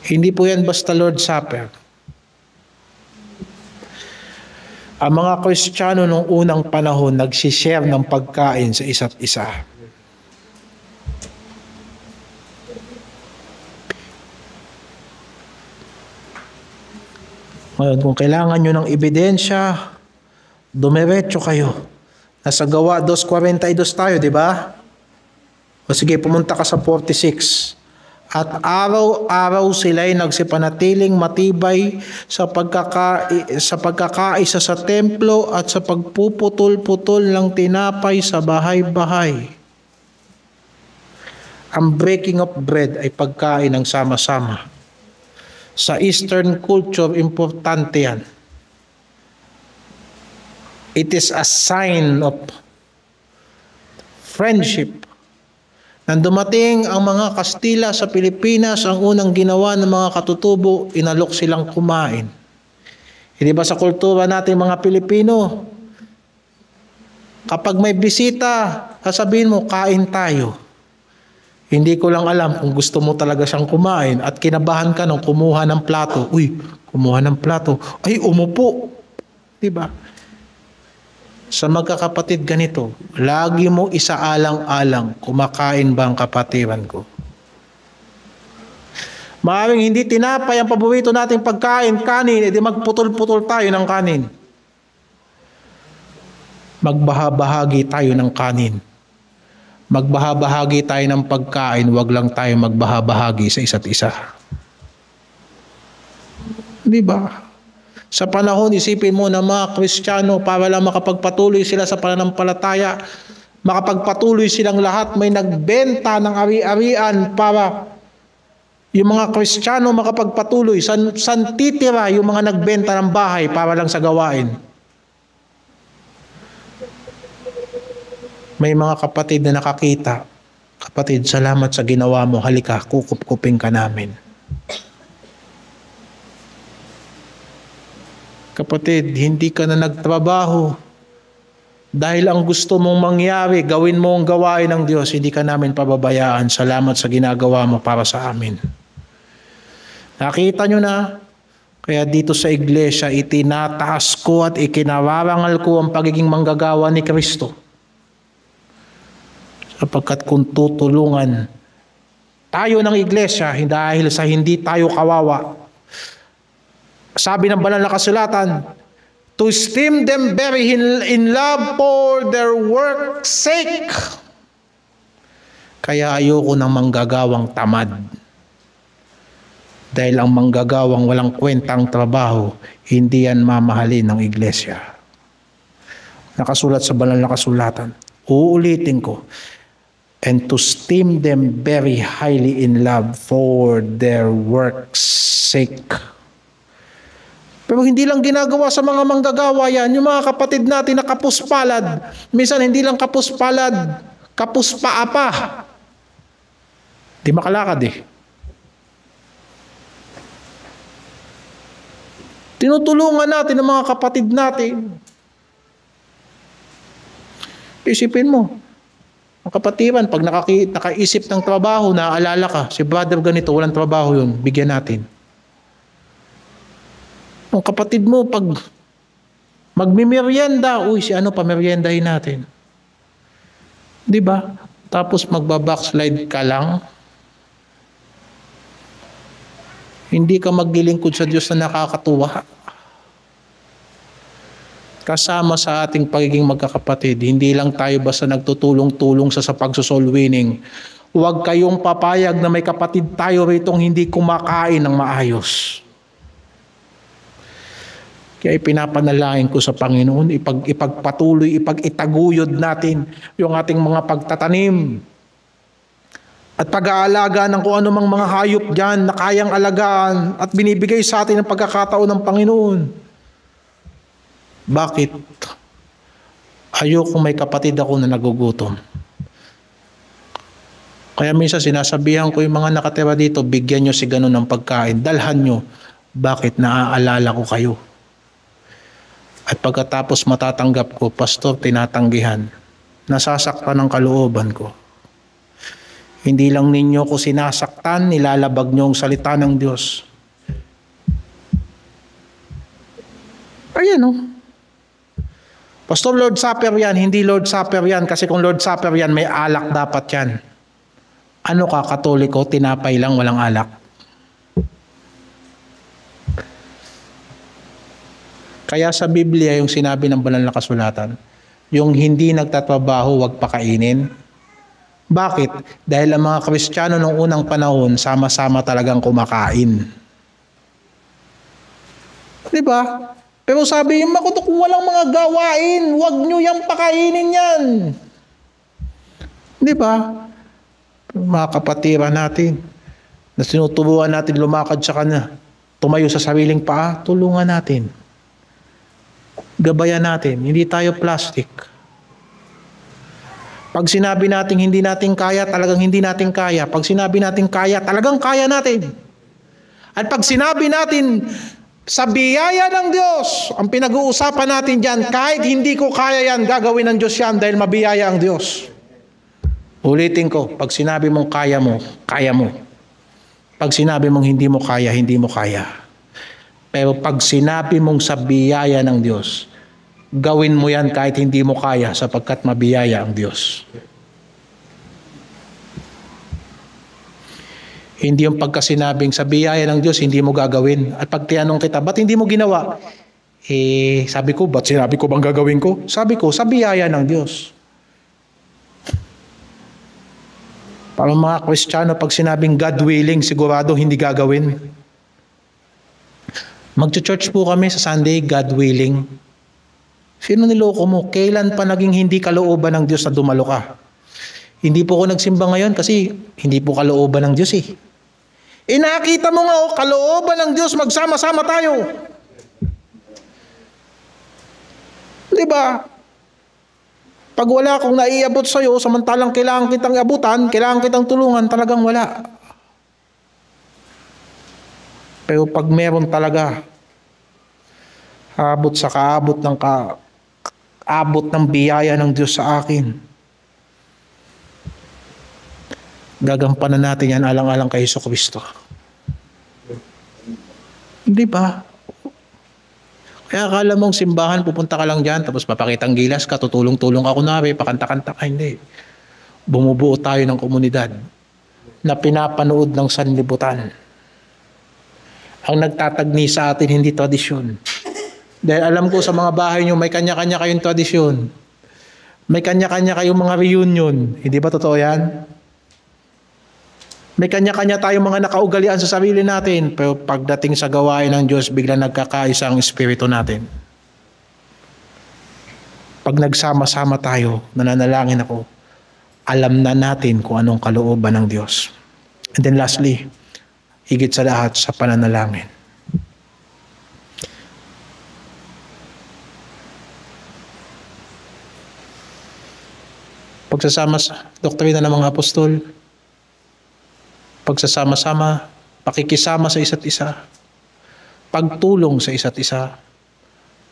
Hindi po yan basta Lord's Supper. Ang mga Kristiyano nung unang panahon nagsishare ng pagkain sa isa't isa. Ngayon, kung kailangan nyo ng ebidensya, dumiretso kayo. Nasa Gawa 2:42 tayo, di ba? O sige, pumunta ka sa 46. at araw-araw sila'y nagsipanatiling matibay sa pagkakaisa sa templo at sa pagpuputol-putol ng tinapay sa bahay-bahay. Ang breaking of bread ay pagkain ng sama-sama. Sa Eastern culture, importante yan. It is a sign of friendship. Nang dumating ang mga Kastila sa Pilipinas, ang unang ginawa ng mga katutubo, inalok silang kumain. Hindi ba sa kultura natin mga Pilipino, kapag may bisita, sasabihin mo, kain tayo. Hindi ko lang alam kung gusto mo talaga siyang kumain at kinabahan ka nung kumuha ng plato. Uy, kumuha ng plato. Ay, umupo. Diba? Sa magkakapatid ganito, lagi mo isaalang-alang, kumakain ba ang kapatiran ko? Maaaring hindi tinapay ang paborito nating pagkain, kanin, edi magputol-putol tayo ng kanin. Magbahabahagi tayo ng kanin. Magbahabahagi tayo ng pagkain, wag lang tayo magbahabahagi sa isa't isa. Di ba? Sa panahon, isipin mo na mga Kristiyano, para lang makapagpatuloy sila sa pananampalataya, makapagpatuloy silang lahat, may nagbenta ng ari-arian para yung mga Kristiyano makapagpatuloy. San titira yung mga nagbenta ng bahay para lang sa gawain? May mga kapatid na nakakita, kapatid, salamat sa ginawa mo, halika, kukup-kuping ka namin. Kapatid, hindi ka na nagtrabaho dahil ang gusto mong mangyari, gawin mo ang gawain ng Diyos, hindi ka namin pababayaan. Salamat sa ginagawa mo para sa amin. Nakita nyo na, kaya dito sa iglesia, itinataas ko at ikinawarangal ko ang pagiging manggagawa ni Kristo. Sapagkat kung tutulungan tayo ng iglesia, dahil sa hindi tayo kawawa, sabi ng banal na kasulatan, to esteem them very in love for their work's sake. Kaya ayoko ng manggagawang tamad. Dahil ang manggagawang walang kwentang trabaho, hindi yan mamahalin ng iglesia. Nakasulat sa banal na kasulatan. Uulitin ko. And to esteem them very highly in love for their work's sake. Pero hindi lang ginagawa sa mga manggagawa yan. Yung mga kapatid natin na kapuspalad. Minsan hindi lang kapuspalad, kapuspaa pa. Di makalakad eh. Tinutulungan natin ang mga kapatid natin. Isipin mo, ang kapatiran, pag nakaisip ng trabaho, naaalala ka, si brother ganito, walang trabaho yun, bigyan natin. Ang kapatid mo, pag magmimerienda, uy, si ano pa, meryendahin natin. Di ba? Tapos magbabackslide ka lang. Hindi ka maglilingkod sa Diyos na nakakatuwa. Kasama sa ating pagiging magkakapatid, hindi lang tayo basta nagtutulong-tulong sa pagsosoul winning. Huwag kayong papayag na may kapatid tayo ritong hindi kumakain ng maayos. Kaya ipinapanalangin ko sa Panginoon, ipagpatuloy, ipag-itaguyod natin yung ating mga pagtatanim. At pag-aalaga ng kung anumang mga hayop dyan na kayang alagaan at binibigay sa atin ang pagkakataon ng Panginoon. Bakit? Ayoko may kapatid ako na nagugutom. Kaya minsan sinasabihan ko yung mga nakatira dito, bigyan nyo si ganun ng pagkain, dalhan nyo. Bakit? Naaalala ko kayo. At pagkatapos matatanggap ko, pastor, tinatanggihan. Nasasaktan ang kalooban ko. Hindi lang ninyo ko sinasaktan, nilalabag nyo ang salita ng Diyos. Ayan o. Pastor, Lord Supper yan. Hindi Lord Supper yan. Kasi kung Lord Supper yan, may alak dapat yan. Ano ka, Katoliko? Tinapay lang, walang alak. Kaya sa Biblia, yung sinabi ng banal na kasulatan, yung hindi nagtatrabaho, wag pakainin. Bakit? Dahil ang mga Kristiyano noong unang panahon, sama-sama talagang kumakain. Di ba? Pero sabi yung makutok, walang mga gawain, huwag nyo yung pakainin yan. Di ba? Mga kapatiran natin, na sinutubuan natin lumakad sa kanya, tumayo sa sariling paa, tulungan natin. Gabayan natin, hindi tayo plastic. Pag sinabi natin hindi natin kaya, talagang hindi natin kaya. Pag sinabi natin kaya, talagang kaya natin. At pag sinabi natin, sa biyaya ng Diyos, ang pinag-uusapan natin dyan, kahit hindi ko kaya yan, gagawin ng Diyos yan dahil mabiyaya ang Diyos. Ulitin ko, pag sinabi mong kaya mo, kaya mo. Pag sinabi mong hindi mo kaya, hindi mo kaya. Pero pag sinabi mong sa biyaya ng Diyos, gawin mo yan kahit hindi mo kaya sapagkat mabiyaya ang Diyos. Hindi yung pagkasinabing sa biyaya ng Diyos, hindi mo gagawin. At pag tinanong kita, ba't hindi mo ginawa? Sabi ko, ba't sinabi ko bang gagawin ko? Sabi ko, sa biyaya ng Diyos. Para mga Kristiyano, pag sinabing God willing, sigurado hindi gagawin. Mag-church po kami sa Sunday, God willing. Sino niloko mo? Kailan pa naging hindi kalooban ng Diyos na dumalo ka? Hindi po ako nagsimba ngayon kasi hindi po kalooban ng Diyos eh. Nakita mo nga kalooban ng Diyos, magsama-sama tayo. Di ba? Pag wala akong naiabot sa'yo, samantalang kailangan kitang abutan, kailangan kitang tulungan, talagang wala. Pero pag meron talaga, abot sa abot ng biyaya ng Diyos sa akin. Gagampanan natin yan alang-alang kay Jesucristo. Hindi ba? Kaya akala mong simbahan, pupunta ka lang dyan, tapos papakitang gilas ka, tutulong-tulong ako pakanta-kanta ka, hindi. Bumubuo tayo ng komunidad na pinapanood ng sanlibutan. Ang nagtatagni sa atin, hindi tradisyon. Dahil alam ko sa mga bahay nyo, may kanya-kanya kayong tradisyon. May kanya-kanya kayong mga reunion. Hindi ba totoo yan? May kanya-kanya tayong mga nakaugalian sa sarili natin. Pero pagdating sa gawain ng Diyos, bigla nagkakaisa ang espiritu natin. Pag nagsama-sama tayo, nananalangin ako, alam na natin kung anong kalooban ng Diyos. And then lastly, higit sa lahat sa pananalangin. Pagsasama sa doktrina ng mga apostol, pagsasama-sama, pakikisama sa isa't isa, pagtulong sa isa't isa,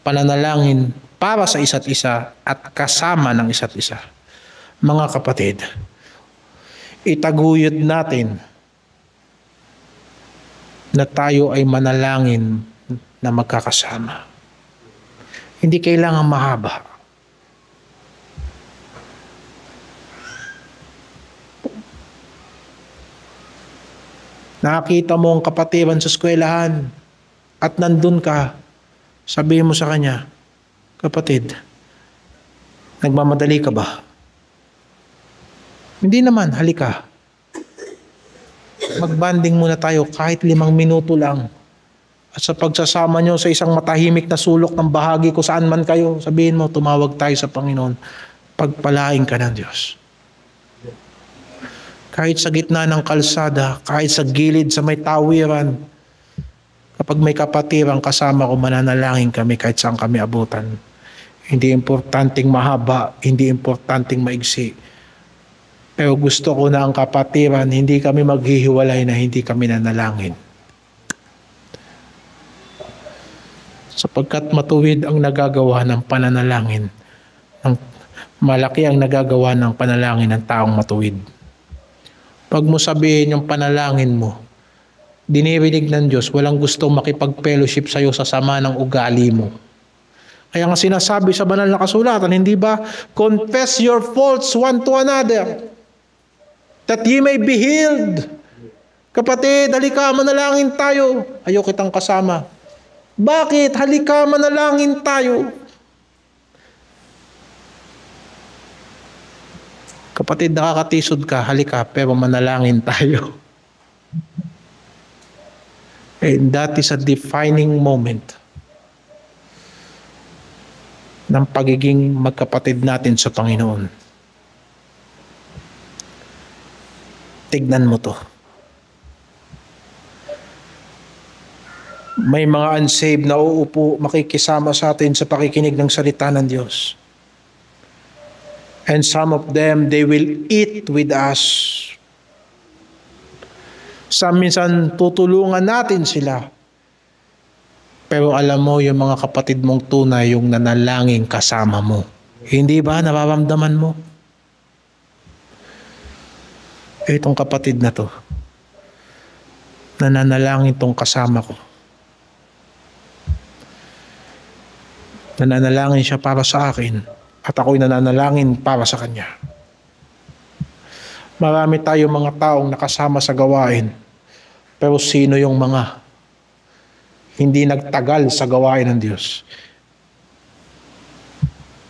pananalangin para sa isa't isa at kasama ng isa't isa. Mga kapatid, itaguyod natin na tayo ay manalangin na magkakasama. Hindi kailangan mahaba. Nakakita mo ang kapatiran sa eskwelahan at nandun ka, sabihin mo sa kanya, kapatid, nagmamadali ka ba? Hindi naman, halika. Magbanding muna tayo kahit 5 minuto lang. At sa pagsasama nyo sa isang matahimik na sulok ng bahagi ko saan man kayo, sabihin mo, tumawag tayo sa Panginoon. Pagpalain ka ng Diyos. Kahit sa gitna ng kalsada, kahit sa gilid sa may tawiran, kapag may kapatiran kasama ko, mananalangin kami kahit saan kami abutan. Hindi importanteng mahaba, hindi importanteng maigsi. Pero gusto ko na ang kapatiran, hindi kami maghihiwalay na hindi kami nanalangin. Sapagkat matuwid ang nagagawa ng pananalangin. Malaki ang nagagawa ng panalangin ng taong matuwid. Pag mo sabihin yung panalangin mo, dinirinig ng Diyos, walang gustong makipag-fellowship sa'yo sa sama ng ugali mo. Kaya nga sinasabi sa banal na kasulatan, hindi ba? Confess your faults one to another, that ye may be healed. Kapatid, halika, manalangin tayo. Ayaw kitang kasama. Bakit? Halika, manalangin tayo. Kapatid, nakakatisod ka, halika, pero manalangin tayo. And that is a defining moment ng pagiging magkapatid natin sa Panginoon. Tignan mo to. May mga unsaved na uupo, makikisama sa atin sa pakikinig ng salita ng Diyos. And some of them, they will eat with us. Minsan tutulungan natin sila. Pero alam mo, yung mga kapatid mong tunay, yung nanalangin kasama mo. Hindi ba nararamdaman mo? Itong kapatid na to, nananalangin tong kasama ko. Nananalangin siya para sa akin at ako'y nananalangin para sa kanya. Marami tayong mga taong nakasama sa gawain, pero sino yung mga hindi nagtagal sa gawain ng Diyos?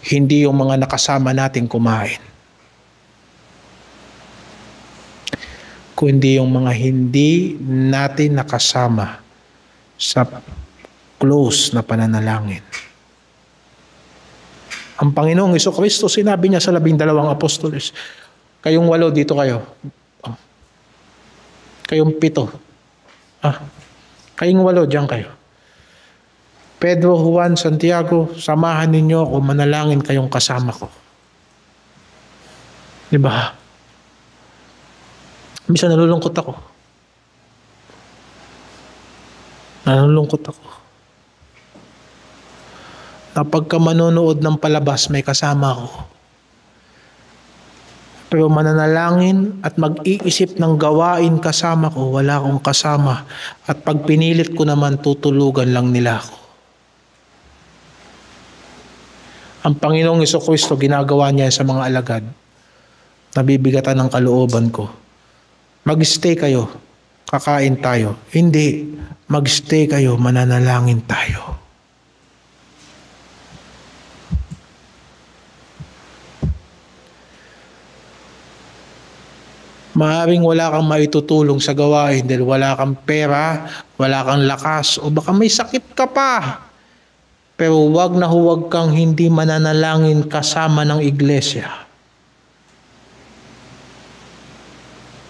Hindi yung mga nakasama natin kumain, kundi yung mga hindi natin nakasama sa close na pananalangin. Ang Panginoong Jesucristo, sinabi niya sa 12 apostoles, kayong 8 dito kayo. Kayong 7. Kayong 8 diyan kayo. Pedro, Juan, Santiago, samahan ninyo ako, manalangin kayong kasama ko. Diba? Minsan nalulungkot ako. Na pagka manonood ng palabas, may kasama ako. Pero mananalangin at mag-iisip ng gawain kasama ko, wala akong kasama. At pag pinilit ko naman, tutulugan lang nila ako. Ang Panginoong Jesucristo, ginagawa niya sa mga alagad. Nabibigatan ng kalooban ko. Mag-stay kayo, kakain tayo. Hindi, mag-stay kayo, mananalangin tayo. Maaaring wala kang maitutulong sa gawain dahil wala kang pera, wala kang lakas, o baka may sakit ka pa. Pero huwag na huwag kang hindi mananalangin kasama ng iglesia.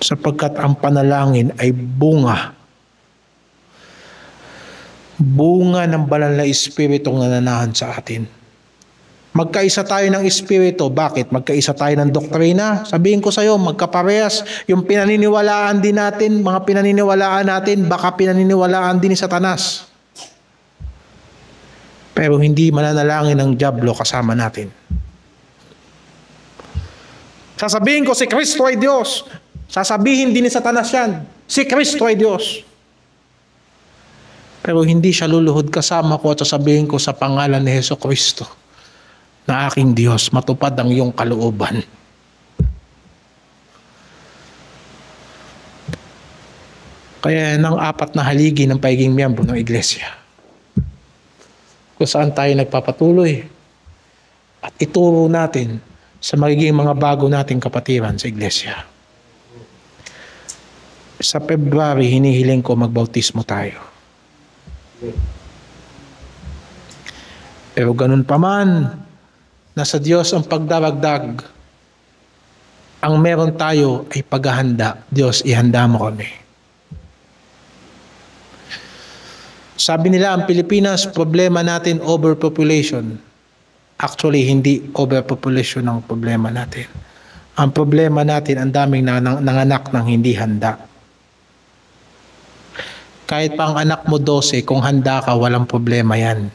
Sapagkat ang panalangin ay bunga. Bunga ng banal na Espiritong nananahan sa atin. Magkaisa tayo ng Espiritu. Bakit? Magkaisa tayo ng doktrina. Sabihin ko sa iyo, magkaparehas. Yung pinaniniwalaan din natin, mga pinaniniwalaan natin, baka pinaniniwalaan din ni Satanas. Pero hindi mananalangin ng dyablo kasama natin. Sasabihin ko si Kristo ay Diyos. Sasabihin din ni Satanas yan, si Kristo ay Diyos. Pero hindi siya luluhod kasama ko at sasabihin ko sa pangalan ni Hesus Kristo na aking Diyos, matupad ang iyong kalooban. Kaya ng 4 na haligi ng pagiging miyembro ng iglesia. Kung saan tayo nagpapatuloy at ituro natin sa magiging mga bago nating kapatiran sa iglesia. Sa February, hinihiling ko magbautismo tayo. Pero ganun pa man, nasa Diyos ang pagdaragdag. Ang meron tayo ay paghahanda. Diyos, ihanda mo kami. Sabi nila, ang Pilipinas, problema natin overpopulation. Actually, hindi overpopulation ang problema natin. Ang problema natin, ang daming nanganak ng hindi handa. Kahit pa ang anak mo 12, kung handa ka, walang problema yan.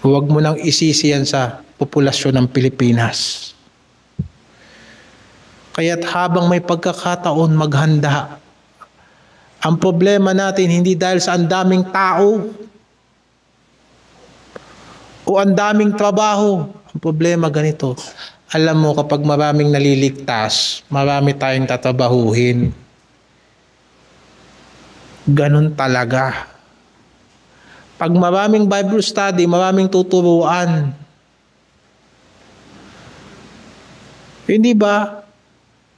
Huwag mo nang isisi yan sa populasyon ng Pilipinas. Kaya't habang may pagkakataon, maghanda. Ang problema natin, hindi dahil sa ang daming tao o ang daming trabaho. Ang problema ganito, alam mo kapag maraming naliligtas, marami tayong tatabahuhin. Ganun talaga. Pag maraming Bible study, maraming tuturuan. Hindi ba?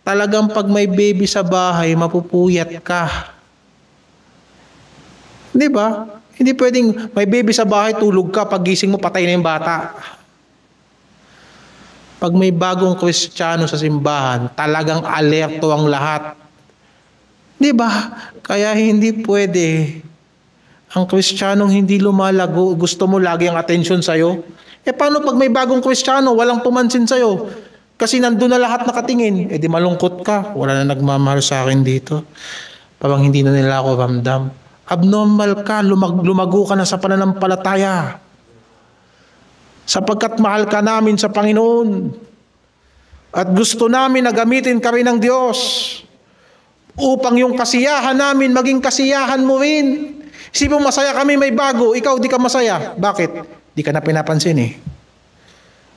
Talagang pag may baby sa bahay, mapupuyat ka. Hindi ba? Hindi pwedeng may baby sa bahay, tulog ka, paggising mo, patay na yung bata. Pag may bagong Kristiyano sa simbahan, talagang alerto ang lahat. Di ba? Kaya hindi pwede ang Kristiyanong hindi lumalago, gusto mo lagi ang atensyon sa'yo. Paano pag may bagong Kristiyano, walang pumansin sa'yo? Kasi nandun na lahat nakatingin. Di malungkot ka. Wala na nagmamahal sa akin dito. Parang hindi na nila ako ramdam. Abnormal ka, lumago ka na sa pananampalataya. Sapagkat mahal ka namin sa Panginoon. At gusto namin na gamitin kami ng Diyos. Upang yung kasiyahan namin, maging kasiyahan mo rin. Isipin mo, masaya kami, may bago. Ikaw, di ka masaya. Bakit? Di ka na pinapansin eh.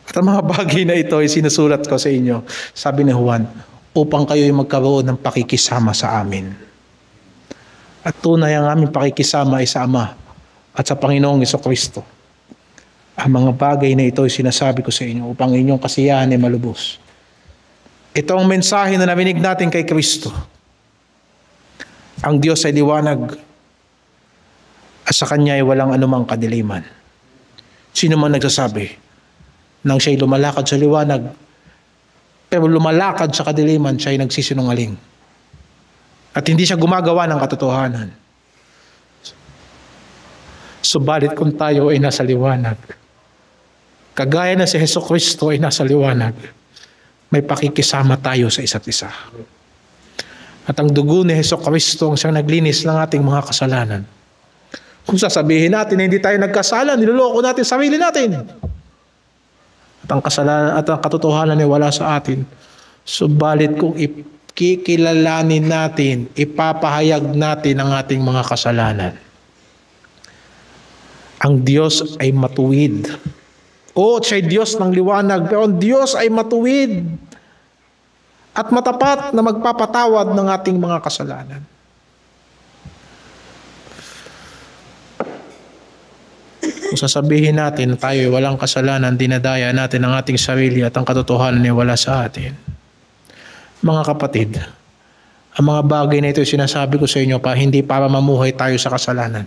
At ang mga bagay na ito ay sinusulat ko sa inyo. Sabi ni Juan, upang kayo'y magkaroon ng pakikisama sa amin. At tunay ang aming pakikisama ay sa Ama at sa Panginoong Jesucristo. Ang mga bagay na ito ay sinasabi ko sa inyo upang inyong kasiyahan ay malubos. Ito ang mensahe na narinig natin kay Kristo. Ang Diyos ay liwanag at sa Kanya ay walang anumang kadiliman. Sino man nagsasabi nang siya'y lumalakad sa liwanag, pero lumalakad sa kadiliman, siya'y nagsisinungaling. At hindi siya gumagawa ng katotohanan. Subalit kung tayo ay nasa liwanag, kagaya na si Jesucristo ay nasa liwanag, may pakikisama tayo sa isa't isa. At ang dugo ni Jesucristo ang siyang naglinis ng ating mga kasalanan. Kung sasabihin natin na hindi tayo nagkasala, niloloko natin sarili natin. At ang kasalanan at ang katotohanan ay wala sa atin. Subalit kung ikikilalanin natin, ipapahayag natin ang ating mga kasalanan, ang Diyos ay matuwid. Oo, siya'y Diyos ng liwanag, pero ang Diyos ay matuwid at matapat na magpapatawad ng ating mga kasalanan. Kung sasabihin natin na tayo ay walang kasalanan, dinadaya natin ang ating sarili at ang katotohanan ay wala sa atin. Mga kapatid, ang mga bagay na ito ay sinasabi ko sa inyo hindi para mamuhay tayo sa kasalanan.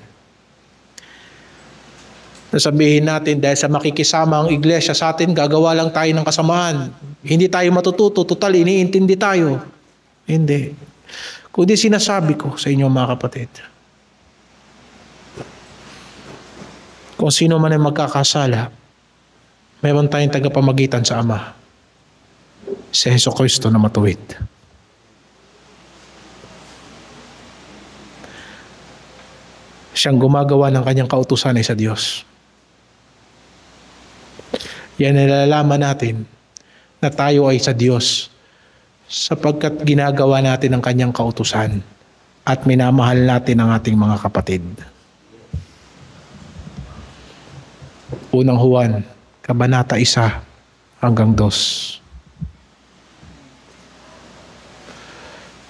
Nasabihin natin dahil sa makikisama ang iglesia sa atin, gagawa lang tayo ng kasamaan. Hindi tayo matututo, total iniintindi tayo. Hindi. Kundi sinasabi ko sa inyo mga kapatid, kung sino man ay magkakasala, mayroon tayong tagapamagitan sa Ama, si Jesucristo na matuwid. Siyang gumagawa ng kanyang kautusan ay sa Diyos. Yan nalalaman natin na tayo ay sa Diyos sapagkat ginagawa natin ang kanyang kautusan at minamahal natin ang ating mga kapatid. Unang Juan, Kabanata 1 hanggang 2.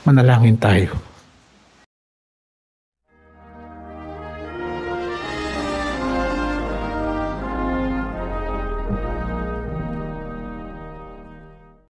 Manalangin tayo.